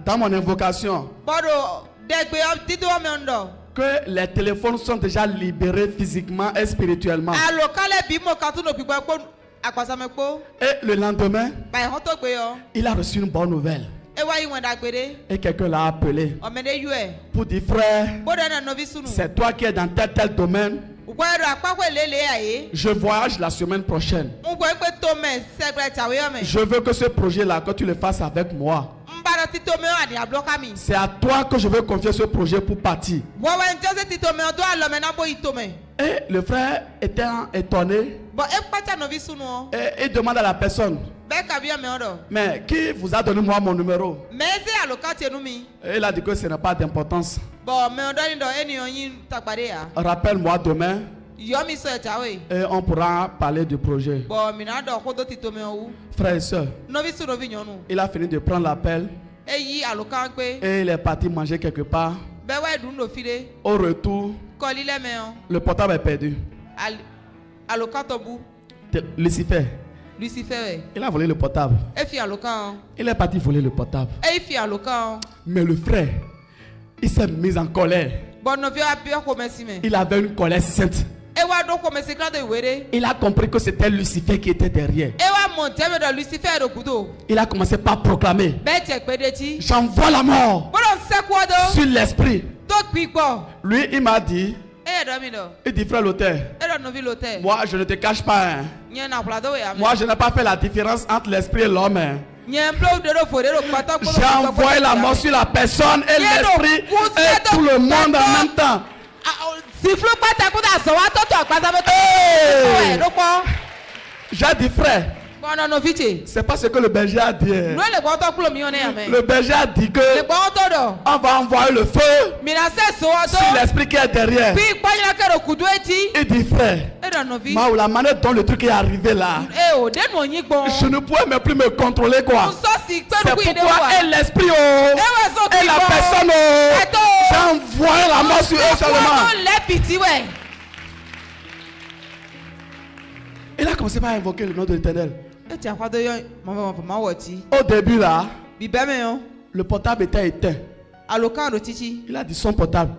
dans mon invocation Bodo degbe yo tido me ndo. que les téléphones sont déjà libérés physiquement et spirituellement. Alo kale bi mo kan tu no gbigbo po akwasa me po. Et le lendemain, Ba ho to gbe yo. il a reçu une bonne nouvelle. E wa yi won da gbere. Et quelqu'un l'a appelé O me de yu e. pour dire, frère, Bodo na novi sunu. c'est toi qui es dans tel domaine. Ukwero apakwe lele aye. Je voyage la semaine prochaine. Ngwe pe to me segre tawe yo me. Je veux que ce projet-là, que tu le fasses avec moi. Mbara tito me ani abloka mi. C'est à toi que je veux confier ce projet pour partir. Wawa njose tito me do alo me na bo ito me. Et le frère était étonné Bo e pacha novi sunu o. et il demande à la personne, Be ka bi me odo. mais qui vous a donné moi mon numéro? Me se aloka ti enu mi. Et il a dit que ce n'est pas d'importance. Bo me odo ni do eni oyin takpade ya. Rappelle-moi demain Yo mi so tawe. et on pourra parler du projet. Bo mi na do kodo tito me o. Frères et sœurs, Novi sunu vi nyonu. il a fini de prendre l'appel E yi aloka pe. et il est parti manger quelque part. Be wa du no fide. Au retour, Ko lile me o. le portable est perdu. Aloka to bu. Lucifer, Lucifer. il a volé le portable. E fi aloka. Il est parti voler le portable. E fi aloka. Mais le frère, il s'est mis en colère. Bon no vi abi ko mesi me. Il avait une colère sainte. E wa do ko mesi kla do were. Il a compris que c'était Lucifer qui était derrière. E wa mo teme do Lucifer do kudo. Il a commencé par proclamer, Be te pe de ti. j'envoie la mort Bodo se ko do. sur l'esprit. To gbigbo. Lui, il m'a dit, E do mi do. il dit, frère l'auteur, E do no vi lote. moi je ne te cache pas, hein. Nye na plado ya. Moi je n'ai pas fait la différence entre l'esprit et l'homme. Hein. Nye blo de do fore do pato ko. J'ai envoyé la mort sur la personne et l'esprit et tout le monde en même temps. Si flo pata ko da so wa to to apata me to. Hey! E do po. J'ai dit, frère, Bono no fiche. c'est pas ce que le berger a dit. Hein. No le ko to kulo mi one ya me. Le berger a dit Le que ko to do. on va envoyer le feu Mi na se so o sur do. l'esprit qui est derrière. Bi pa ina ke do kudo eti. Il dit, frère, E do no vi. la manière dont le truc est arrivé là, E o de no yin gbon. je ne pouvais même plus me contrôler quoi. So si pe C'est du ku ide pourquoi wa. et l'esprit E oh, we so et la personne oh, Eto. j'ai envoyé la mort sur eux seulement. Le piti we. Il a commencé par invoquer le nom de l'Éternel. E ti akwado yo ma wo ti. Au début là, Bi be me yo. le portable était éteint. Aloka do titi. Il a dit son portable,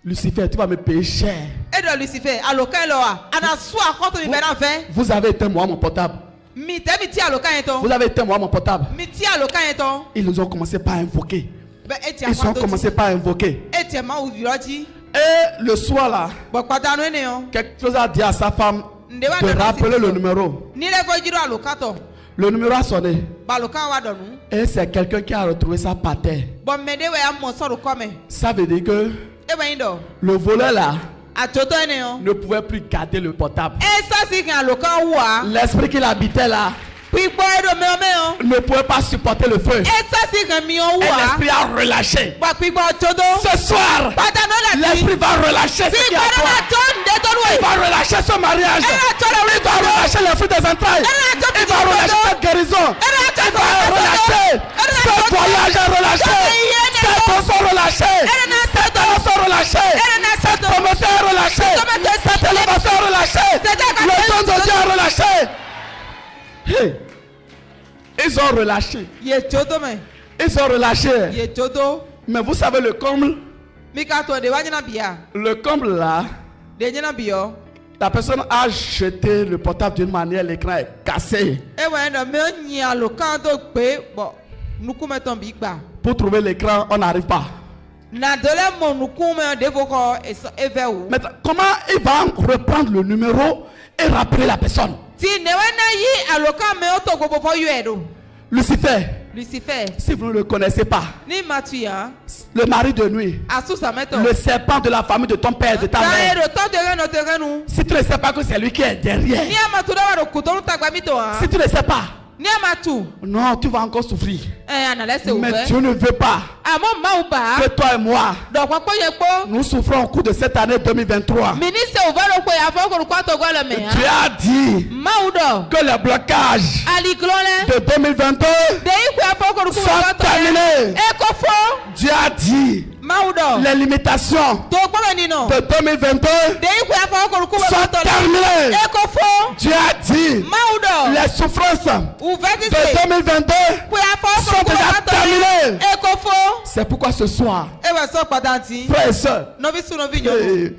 Lucifer, tu vas me payer cher. E do Lucifer aloka lo a. Ana su akoto mi be na fe. Vous avez éteint moi mon portable. Mi te mi ti aloka yen ton. Vous avez éteint moi mon portable. Mi ti aloka yen ton. Ils nous ont commencé par invoquer. bɛ eti Ils ont commencé par invoquer. eti ma wu yɔrɔ dzi. Et le soir là, bɔn kpata nu ne yɔ. quelque chose a dit à sa femme de rappeler le numéro. ni lɛ fɔ dziro alokatɔ. Le numéro a sonné. balokan wa dɔnu. Et c'est quelqu'un qui a retrouvé ça par terre. bɔn mɛ de wɛ ya mɔ sɔrɔ kɔmɛ. Ça veut dire que e bɛ yin dɔ. le voleur là atsotɔ ne yɔ. ne pouvait plus garder le portable. e sasi kan alokan wa. L'esprit qu'il habitait là kpikpɔ eɖo mɛwɔmɛ yɔ. ne pouvait pas supporter le feu. e sasi kan miɔ Et wa. l'esprit a relâché. bɔn kpikpɔ tsodo. Ce soir, kpata nu la ti. l'esprit va relâcher ce qui est à kpikpɔ toi. na tɔ nde tɔnu Il ye. va relâcher ce mariage. Il va relâcher les fruits des entrailles. Il va relâcher cette guérison. Il va relâcher. Ce voyage est relâché. Ces dons sont relâchés. Ces talents sont relâchés. Cette promotion est relâchée. Cette élévation est relâchée. Le don de Dieu est relâché. Hey. Ils ont relâché. ye tsodo mɛ. Ils ont relâché. ye tsodo. Mais vous savez le comble? mi ka to de wa ɲɛna bia. Le comble là, de ɲɛna biɔ. la personne a jeté le portable d'une manière, l'écran est cassé. e wɛ dɔ mɛ nyi alokan to gbe bɔn nukumɛtɔn bi gba. Pour trouver l'écran, on n'arrive pas. na do lɛ mɔ nukumɛ de fɔ kɔ evɛ o. Maintenant, comment il va reprendre le numéro et rappeler la personne? ti ne wɛ na yi alokan mɛ o to gbogbo fɔ yɔ do. Lucifer, lucifer. si vous ne le connaissez pas, ni ma tu yan. le mari de nuit, asu samɛtɔ. le serpent de la famille de ton père et de ta taa mère. edo tɔ tere no tere nu. Si tu ne sais pas que c'est lui qui est derrière, ni a ma tu dɔ wa do kutɔnu tagba mi to han. si tu ne sais pas, ni a ma tu. non, tu vas encore souffrir. analɛ se o Mais fɛ. Dieu ne veut pas àmọ́ maaw bá. que toi et moi, dɔ̀kpɔkpɔ yẹ kpɔ. nous souffrons au cours de cette année 2023. ministre ò fẹ́ ló pe àfọwọ́kọ̀rọ̀kọ̀ àtọ̀gbọ́ lọ mẹ́. Dieu a dit maaw dọ̀. que les blocages alikulɔ lɛ. de 2022 deyi pe àfọwọ́kọ̀rọ̀kọ̀ sont terminés. ẹ kò fɔ. Dieu a dit maaw dọ̀. les limitations tó gbọ́dọ̀ nínú. de 2022 deyi pe àfọwọ́kọ̀rọ̀kọ̀ sont terminées. ẹ kò fɔ. Dieu a dit maaw dọ̀. les souffrances ò fẹ́ ti de se. 2022 pe sont déjà àfọwọ́kọ̀rọ̀kọ̀ terminées. ẹ kò fɔ. C'est pourquoi ce soir, e wẹ sọ pàtàkì. frères et sœurs, nọbi sùn nọbi yòókù.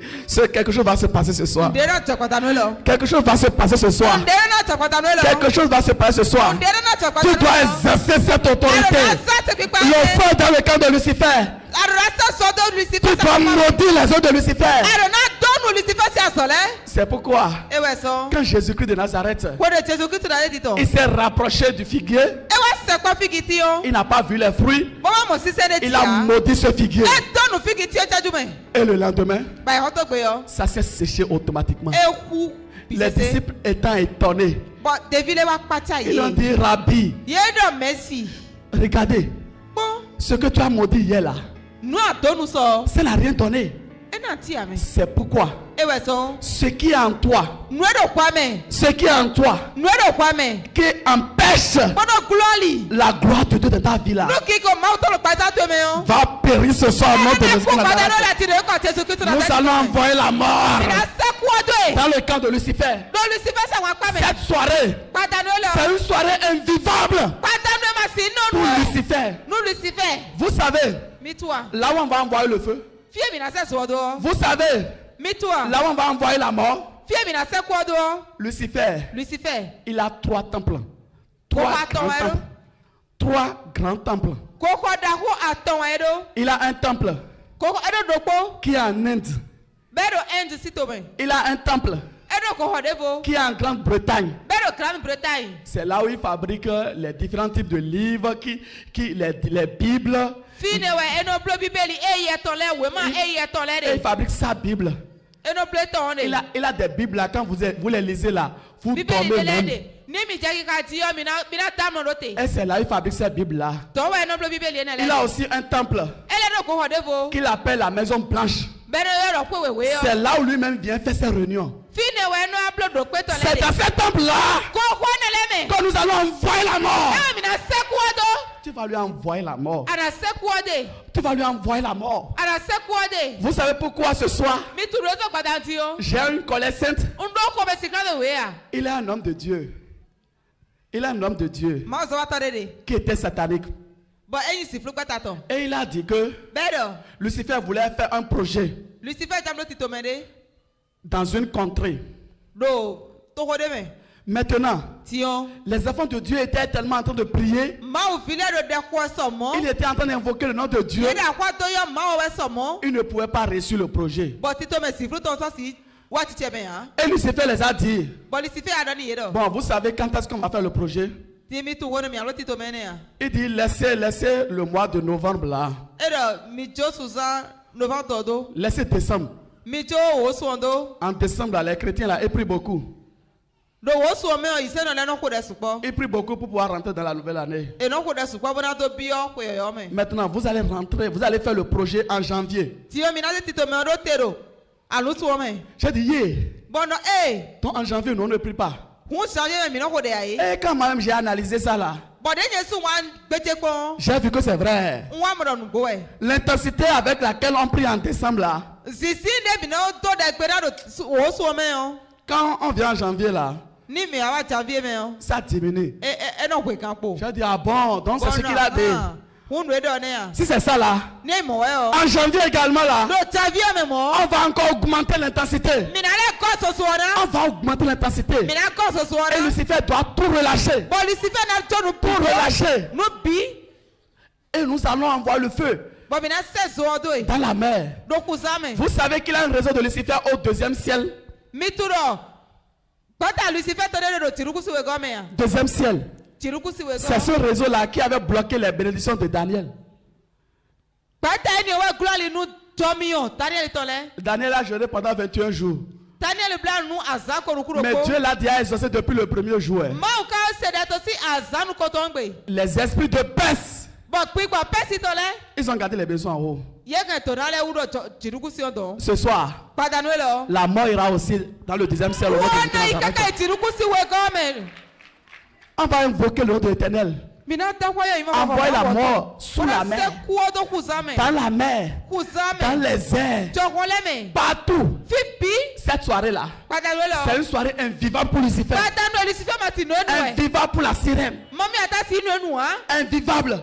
quelque chose va se passer ce soir. ǹdẹ́ náà tọ̀ pàtàkì lọ. Quelque chose va se passer ce soir. ǹdẹ́ náà tọ̀ pàtàkì lọ. Quelque chose va se passer ce soir. ǹdẹ́ náà tọ̀ Tu pàtàkì lọ. dois exercer cette autorité. Le feu dans le camp de Lucifer. Tu dois maudire les œuvres de Lucifer. C'est pourquoi, quand Jésus-Christ de Nazareth, il s'est rapproché du figuier, il n'a pas vu les fruits, il a maudit ce figuier. Et le lendemain, ça s'est séché automatiquement. Les disciples étant étonnés, ils ont dit, Rabbi, regardez, ce que tu as maudit hier là, ça n'a rien donné. C'est pourquoi ce qui est en toi, ce qui est en toi, qui empêche la gloire de Dieu dans ta vie là, va périr ce soir au nom de Jésus. Nous allons envoyer la mort dans le camp de Lucifer. Cette soirée, c'est une soirée invivable pour Lucifer. Vous savez, là où on va envoyer le feu, vous savez, là où on va envoyer la mort, Lucifer, il a 3 temples. 3 grands temples. Il a un temple qui est en Inde. Il a un temple qui est en Grande-Bretagne. C'est là où il fabrique les différents types de livres, les Bibles. Et il fabrique sa Bible. Il a des Bibles là, quand vous les lisez là, vous tombez même. Et c'est là où il fabrique cette Bible là. Il a aussi un temple qu'il appelle la Maison Blanche. C'est là où lui-même vient faire ses réunions. C'est dans ce temple là que nous allons envoyer la mort. Tu vas lui envoyer la mort. Tu vas lui envoyer la mort. Vous savez pourquoi ce soir j'ai une colère sainte? Il est un homme de Dieu. Il est un homme de Dieu qui était satanique. Et il a dit que Lucifer voulait faire un projet dans une contrée. Maintenant, Tion. les enfants de Dieu étaient tellement en train de prier, Maaw filɛ do dɛ kɔ sɔmɔ. ils étaient en train d'invoquer le nom de Dieu, Yéé dà kɔ tó yɔ maaw bɛ sɔmɔ. ils ne pouvaient pas réussir le projet. Bɔn títọ́ mɛ sifuru tó sɔ si waati cɛ bɛ yan. Et Lucifer les a dit, Bɔn Lucifer y'a dɔn ni yé dɔ. bon, vous savez quand est-ce qu'on va faire le projet? Timi tu wo ni mi alo títọ́ mɛ ne yan. Il dit, laissez le mois de novembre là, E dɔ mi jo susan novembre tɔ do. laissez décembre. Mi jo wo sɔn do. En décembre, là, les chrétiens là, ils prient beaucoup. Do wo sɔn mɛ o yi sɛnɛ lɛnɛ ko dɛ sukpɔ. Ils prient beaucoup pour pouvoir rentrer dans la nouvelle année. Enɔ ko dɛ sukpɔ bɔna to biyɔ ko yɔyɔ mɛ. Maintenant, vous allez rentrer, vous allez faire le projet en janvier. Tiyɔ mi na se títọ́ mɛ o do te do. Alu tu wo mɛ. J'ai dit, Bɔn donc en janvier, nous on ne prie pas. kun sanjɛ mɛ mi na ko de y'a ye. Et quand moi-même j'ai analysé ça là, Bɔden ye sun wa gbɛtɛ kpɔn. j'ai vu que c'est vrai. N wa mɔdɔ nugo wɛ. L'intensité avec laquelle on prie en décembre là, Sisi de mi na to dɛ gbɛda do wo sɔn mɛ yɔ. quand on vient en janvier là, Ni mi awa janvier mɛ yɔ. ça diminue. Ɛnɔ ko ikan kpo. J'ai dit, ah bon, donc c'est ce qu'il a dit. Kun do dɔ ne yan. Si c'est ça là, Ne mɔ wɛ yɔ. en janvier également là, Do janvier mɛ mɔ. on va encore augmenter l'intensité. Mina lɛ kɔ soso On na. va augmenter l'intensité. Mina kɔ soso Et na. Lucifer doit tout relâcher. Bɔn Lucifer na to nu Tout relâcher. Nu bi. Et nous allons envoyer le feu Bɔn mina sɛ zɔn do ye. dans la mer. Do kusa mɛ. Vous savez qu'il a un réseau de Lucifer au deuxième ciel. Mi tu dɔ. Gbɔta Lucifer tɔ de do tirukusi wɛ gɔmɛ yan. Deuxième ciel. Tirukusi wɛ C'est gɔmɛ. ce réseau-là qui avait bloqué les bénédictions de Daniel. Gbɔta yi ni o wɛ gulɔ li nu tɔmi yɔ. Daniel tɔ lɛ. Daniel a jeûné pendant 21 jours. Daniel bila nu aza korokoro Mais ko. Dieu l'a déjà exaucé depuis le premier jour. Maaw ka sɛdɛ to si aza nu kɔtɔn gbe. Les esprits de Perse, Bɔn kpikpɔ pɛsi tɔ lɛ. ils ont gardé les besoins en haut. Ye kɛ to n'alɛ wu dɔ tirukusi yɔ dɔn. Ce soir, Padanu yɛ lɔ. la mort ira aussi dans le deuxième ciel. Au nom de Wɔna yi Nazareth. kaka tirukusi wɛ gɔmɛ. On va invoquer le nom de l'Éternel. Mina dakɔ yɛ yi ma Envoie la mort sous la mer, se kuwo do kusa mɛ. dans la mer, Kusa dans mɛ. les airs, Jɔkɔlɛ mɛ. partout. Fi bi. Cette soirée-là, Padanu yɛ c'est lɔ. une soirée invivable pour Lucifer, Padanu Lucifer ma ti nu enu yɛ. invivable pour la sirène, Mɔmi ata si nu enu wa. invivable.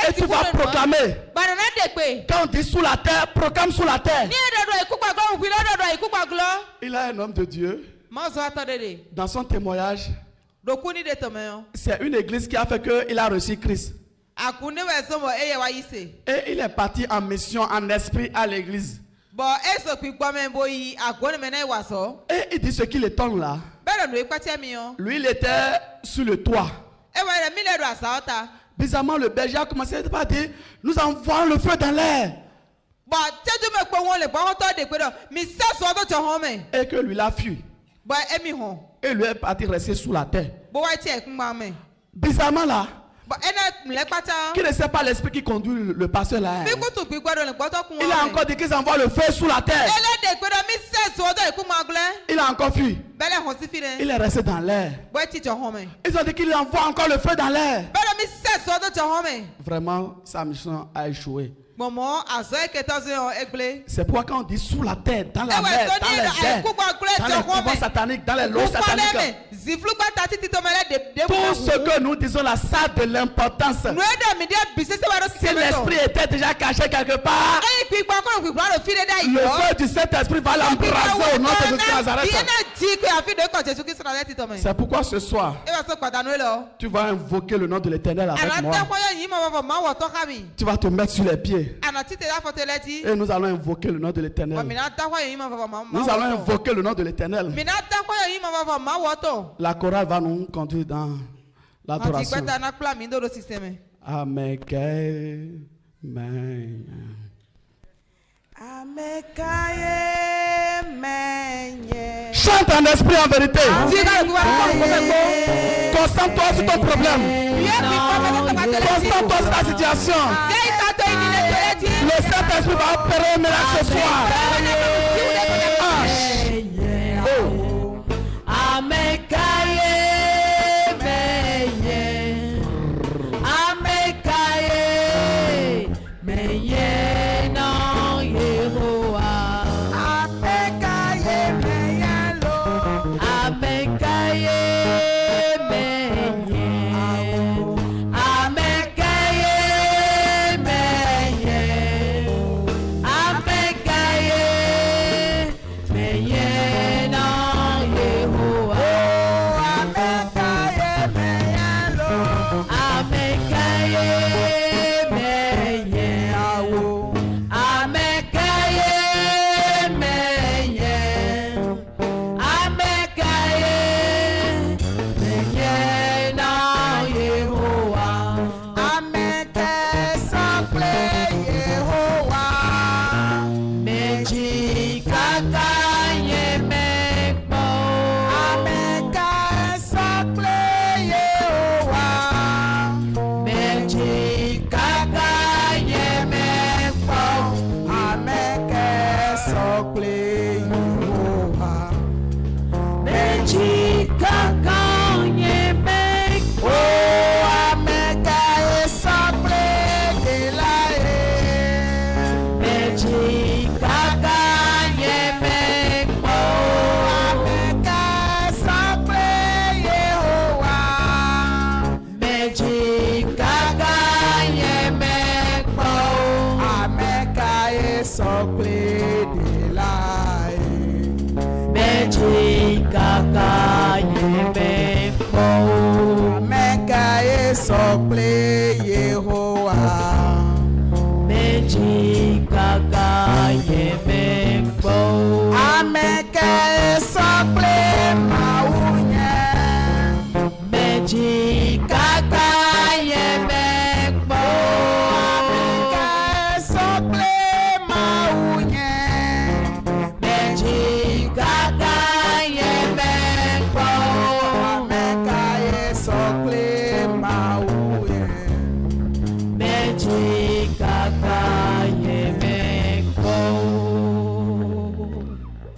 Et tu vas proclamer, Banana de pe. quand on dit sous la terre, proclame sous la terre. Ni edodo ikupa glɔ wuli edodo ikupa glɔ. Il a un homme de Dieu, Mɔzɔn atɔ de de. dans son témoignage, Dokuni de tɛmɛ yɔ. c'est une église qui a fait qu'il a reçu Christ. Akuni wɛ sɔmɔ eye wa yi se. Et il est parti en mission, en esprit à l'église. Bɔn eso kpikpɔ mɛ bo yi agoni mɛ ne wa sɔ. Et il dit ce qui l'étonne là. Bɛɛ de do ikpɛtɛ mi yɔ. Lui, il était sur le toit. Ewa yɛrɛ mi le do asawo ta. Bizarrement, le berger a commencé à dire, nous envoyons le feu dans l'air. Bɔn tɛtu mɛ kpɔ wɔn le bɔn wɔtɔ de pe dɔ mi sɛ sɔ do jɔ hɔn mɛ. Et que lui l'a fui. Bɔn emi hɔn. Et lui est parti rester sous la terre. Bo wa tiɛ kuma mɛ. Bizarrement là, Bɔn ɛnɛ lɛ kpata. qui ne sait pas l'esprit qui conduit le pasteur là. Mi kutu kpikpɔ dɔ le gbɔtɔ kun Il a wɔn encore mɛ. dit qu'ils envoient le feu sous la terre. Ele de pe dɔ mi sɛ sɔ do ikuma gblɛ. Il a encore fui. Bɛlɛ hɔn si fi dɛ. Il est resté dans l'air. Bɔn eti jɔ hɔn mɛ. Ils ont dit qu'il envoie encore le feu dans l'air. Bɛɛ dɔ mi sɛ sɔ do jɔ hɔn mɛ. Vraiment, sa mission a échoué. Mɔmɔ azɔ yi kɛtɔ se yɔ egble. C'est pourquoi quand on dit sous la terre, dans la Ewa mer, sɔ dans ni les yɛ airs, ikuma gblɛ dans jɔ les hɔn couvents mɛ. sataniques, dans les lots Kukpa lɛ sataniques. mɛ ziflu gba tati titɔ mɛ lɛ de Tout ce que nous disons là, ça a de l'importance. Nu ye mi de bisisi wa do Si si mɛ l'esprit tɔ. était déjà caché quelque part, Eyi kpikpɔ kɔnɔ kpikpɔ do fi de da yi le yɔ. feu du Saint-Esprit va l'embraser au nom de Jésus de Iye Nazareth. na di pe afi de kɔ Jesu Kristu na lɛ titɔ mɛ. C'est pourquoi ce soir, Ewa sɔ kpatanu ye lɔ. tu vas invoquer le nom de l'Éternel avec Ana moi. tɛ kɔyɔ yi ma fɔ ma wɔ tɔ ka mi. Tu vas te mettre sur les pieds. Ana ti te la fɔ te lɛ ti. Et nous allons invoquer le nom de Wa l'Éternel. mina ta kɔyɔ yi ma fɔ ma Nous wɔ allons tɔ. invoquer le nom de l'Éternel. Mina ta kɔyɔ yi ma fɔ ma wɔ tɔ. La chorale va nous conduire dans Ɔti l'adoration. gbɛta na kpla mi do do sisteme. Amen. Amen. Amekaye menye. Chante en esprit en vérité. Ti ka le kuba kɔ kɔ kɔ. Concentre-toi sur ton problème. Ye kpikpɔ fɛ kɔ ka tɛlɛ ti. Concentre-toi sur ta situation. Ye ka to yi ni le tɛlɛ ti. Le Saint-Esprit va opérer un miracle ce soir. Amen.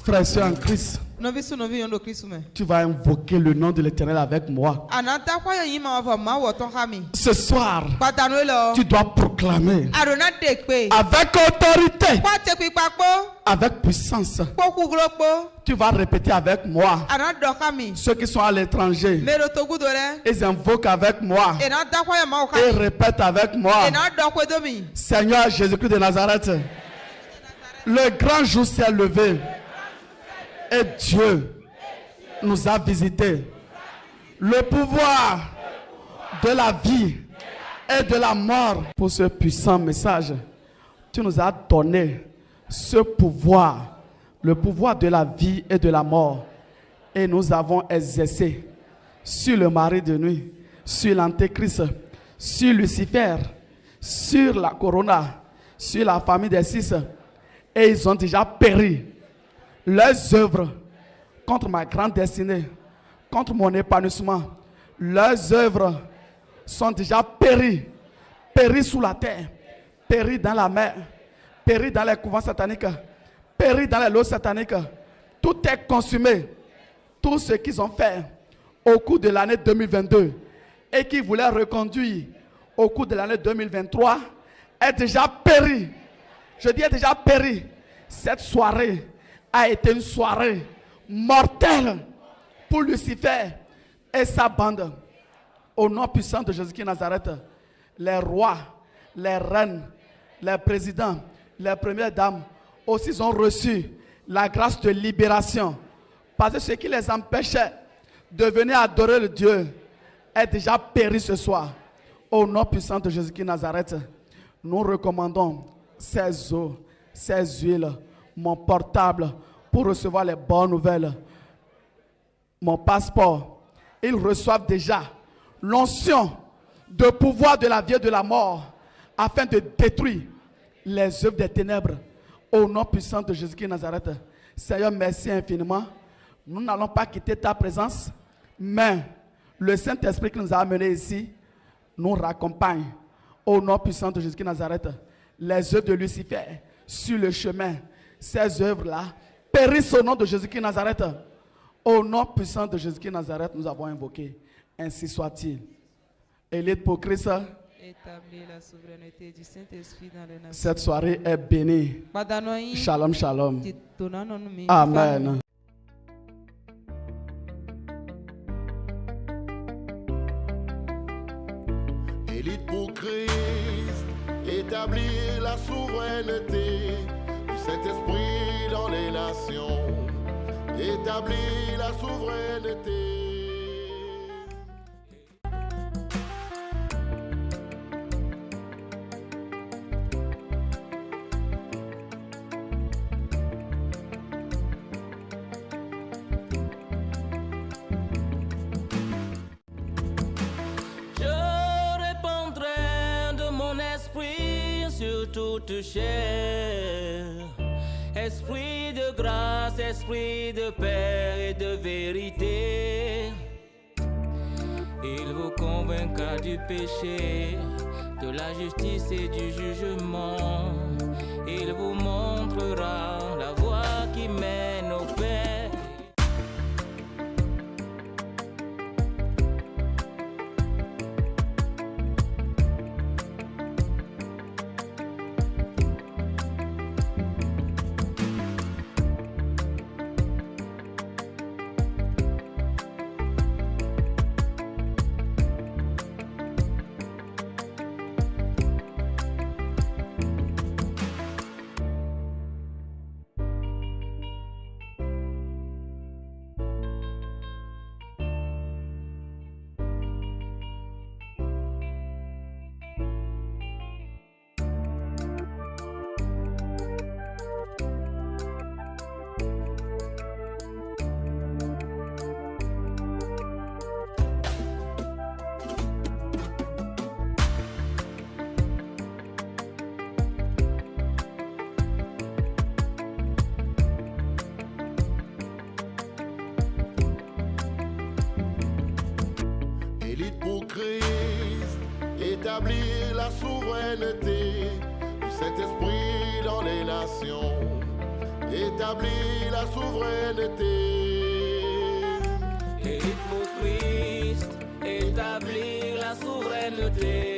Frères et sœurs en Christ, Novi su novi yondo Kristu me. tu vas invoquer le nom de l'Éternel avec moi. Anata kwa yin ma wa ma wo ton kami. Ce soir, Patanu lo. tu dois proclamer Arona tekpe. avec autorité, Kwa tekpe papo. avec puissance. Poku glopo. Tu vas répéter avec moi. Ana do kami. Ceux qui sont à l'étranger, Mero togu dore. ils invoquent avec moi Ena ta kwa ma o et kami. répètent avec moi. Ena do kwe domi. Seigneur Jésus-Christ de Nazareth, le grand jour s'est levé et Dieu nous a visités. Le pouvoir de la vie et de la mort. Pour ce puissant message, tu nous as donné ce pouvoir, le pouvoir de la vie et de la mort. Et nous avons exercé sur le mari de nuit, sur l'antéchrist, sur Lucifer, sur la corona, sur la famille des six. Et ils ont déjà péri. Leurs œuvres contre ma grande destinée, contre mon épanouissement, leurs œuvres sont déjà péries. Péries sous la terre, péries dans la mer, péries dans les couvents sataniques, péries dans les lots sataniques. Tout est consumé. Tout ce qu'ils ont fait au cours de l'année 2022 et qui voulaient reconduire au cours de l'année 2023 est déjà péri. Je dis est déjà péri. Cette soirée a été une soirée mortelle pour Lucifer et sa bande. Au nom puissant de Jésus-Christ de Nazareth, les rois, les reines, les présidents, les premières dames aussi ont reçu la grâce de libération. Parce que ce qui les empêchait de venir adorer le Dieu est déjà péri ce soir. Au nom puissant de Jésus-Christ de Nazareth, nous recommandons ces eaux, ces huiles, mon portable pour recevoir les bonnes nouvelles, mon passeport. Ils reçoivent déjà l'onction de pouvoir de la vie et de la mort afin de détruire les œuvres des ténèbres. Au nom puissant de Jésus-Christ de Nazareth, Seigneur, merci infiniment. Nous n'allons pas quitter ta présence, mais le Saint-Esprit qui nous a amenés ici nous raccompagne. Au nom puissant de Jésus-Christ de Nazareth, les œuvres de Lucifer sur le chemin, ces œuvres-là périssent au nom de Jésus-Christ de Nazareth. Au nom puissant de Jésus-Christ de Nazareth, nous avons invoqué. Ainsi soit-il. Élite pour Christ. Établir la souveraineté du Saint-Esprit dans les nations. Cette soirée est bénie. Badanoyi. Shalom, shalom. Titonanomi. Amen. Élite pour Christ, établir la souveraineté du Saint-Esprit dans les nations. Établir la souveraineté. Toute chair, esprit de grâce, esprit de paix et de vérité, il vous convaincra du péché, de la justice et du jugement, il vous montrera la voie qui mène au Père. Élite pour Christ, établir la souveraineté du Saint-Esprit dans les nations. établir la souveraineté. Élite pour Christ, établir la souveraineté.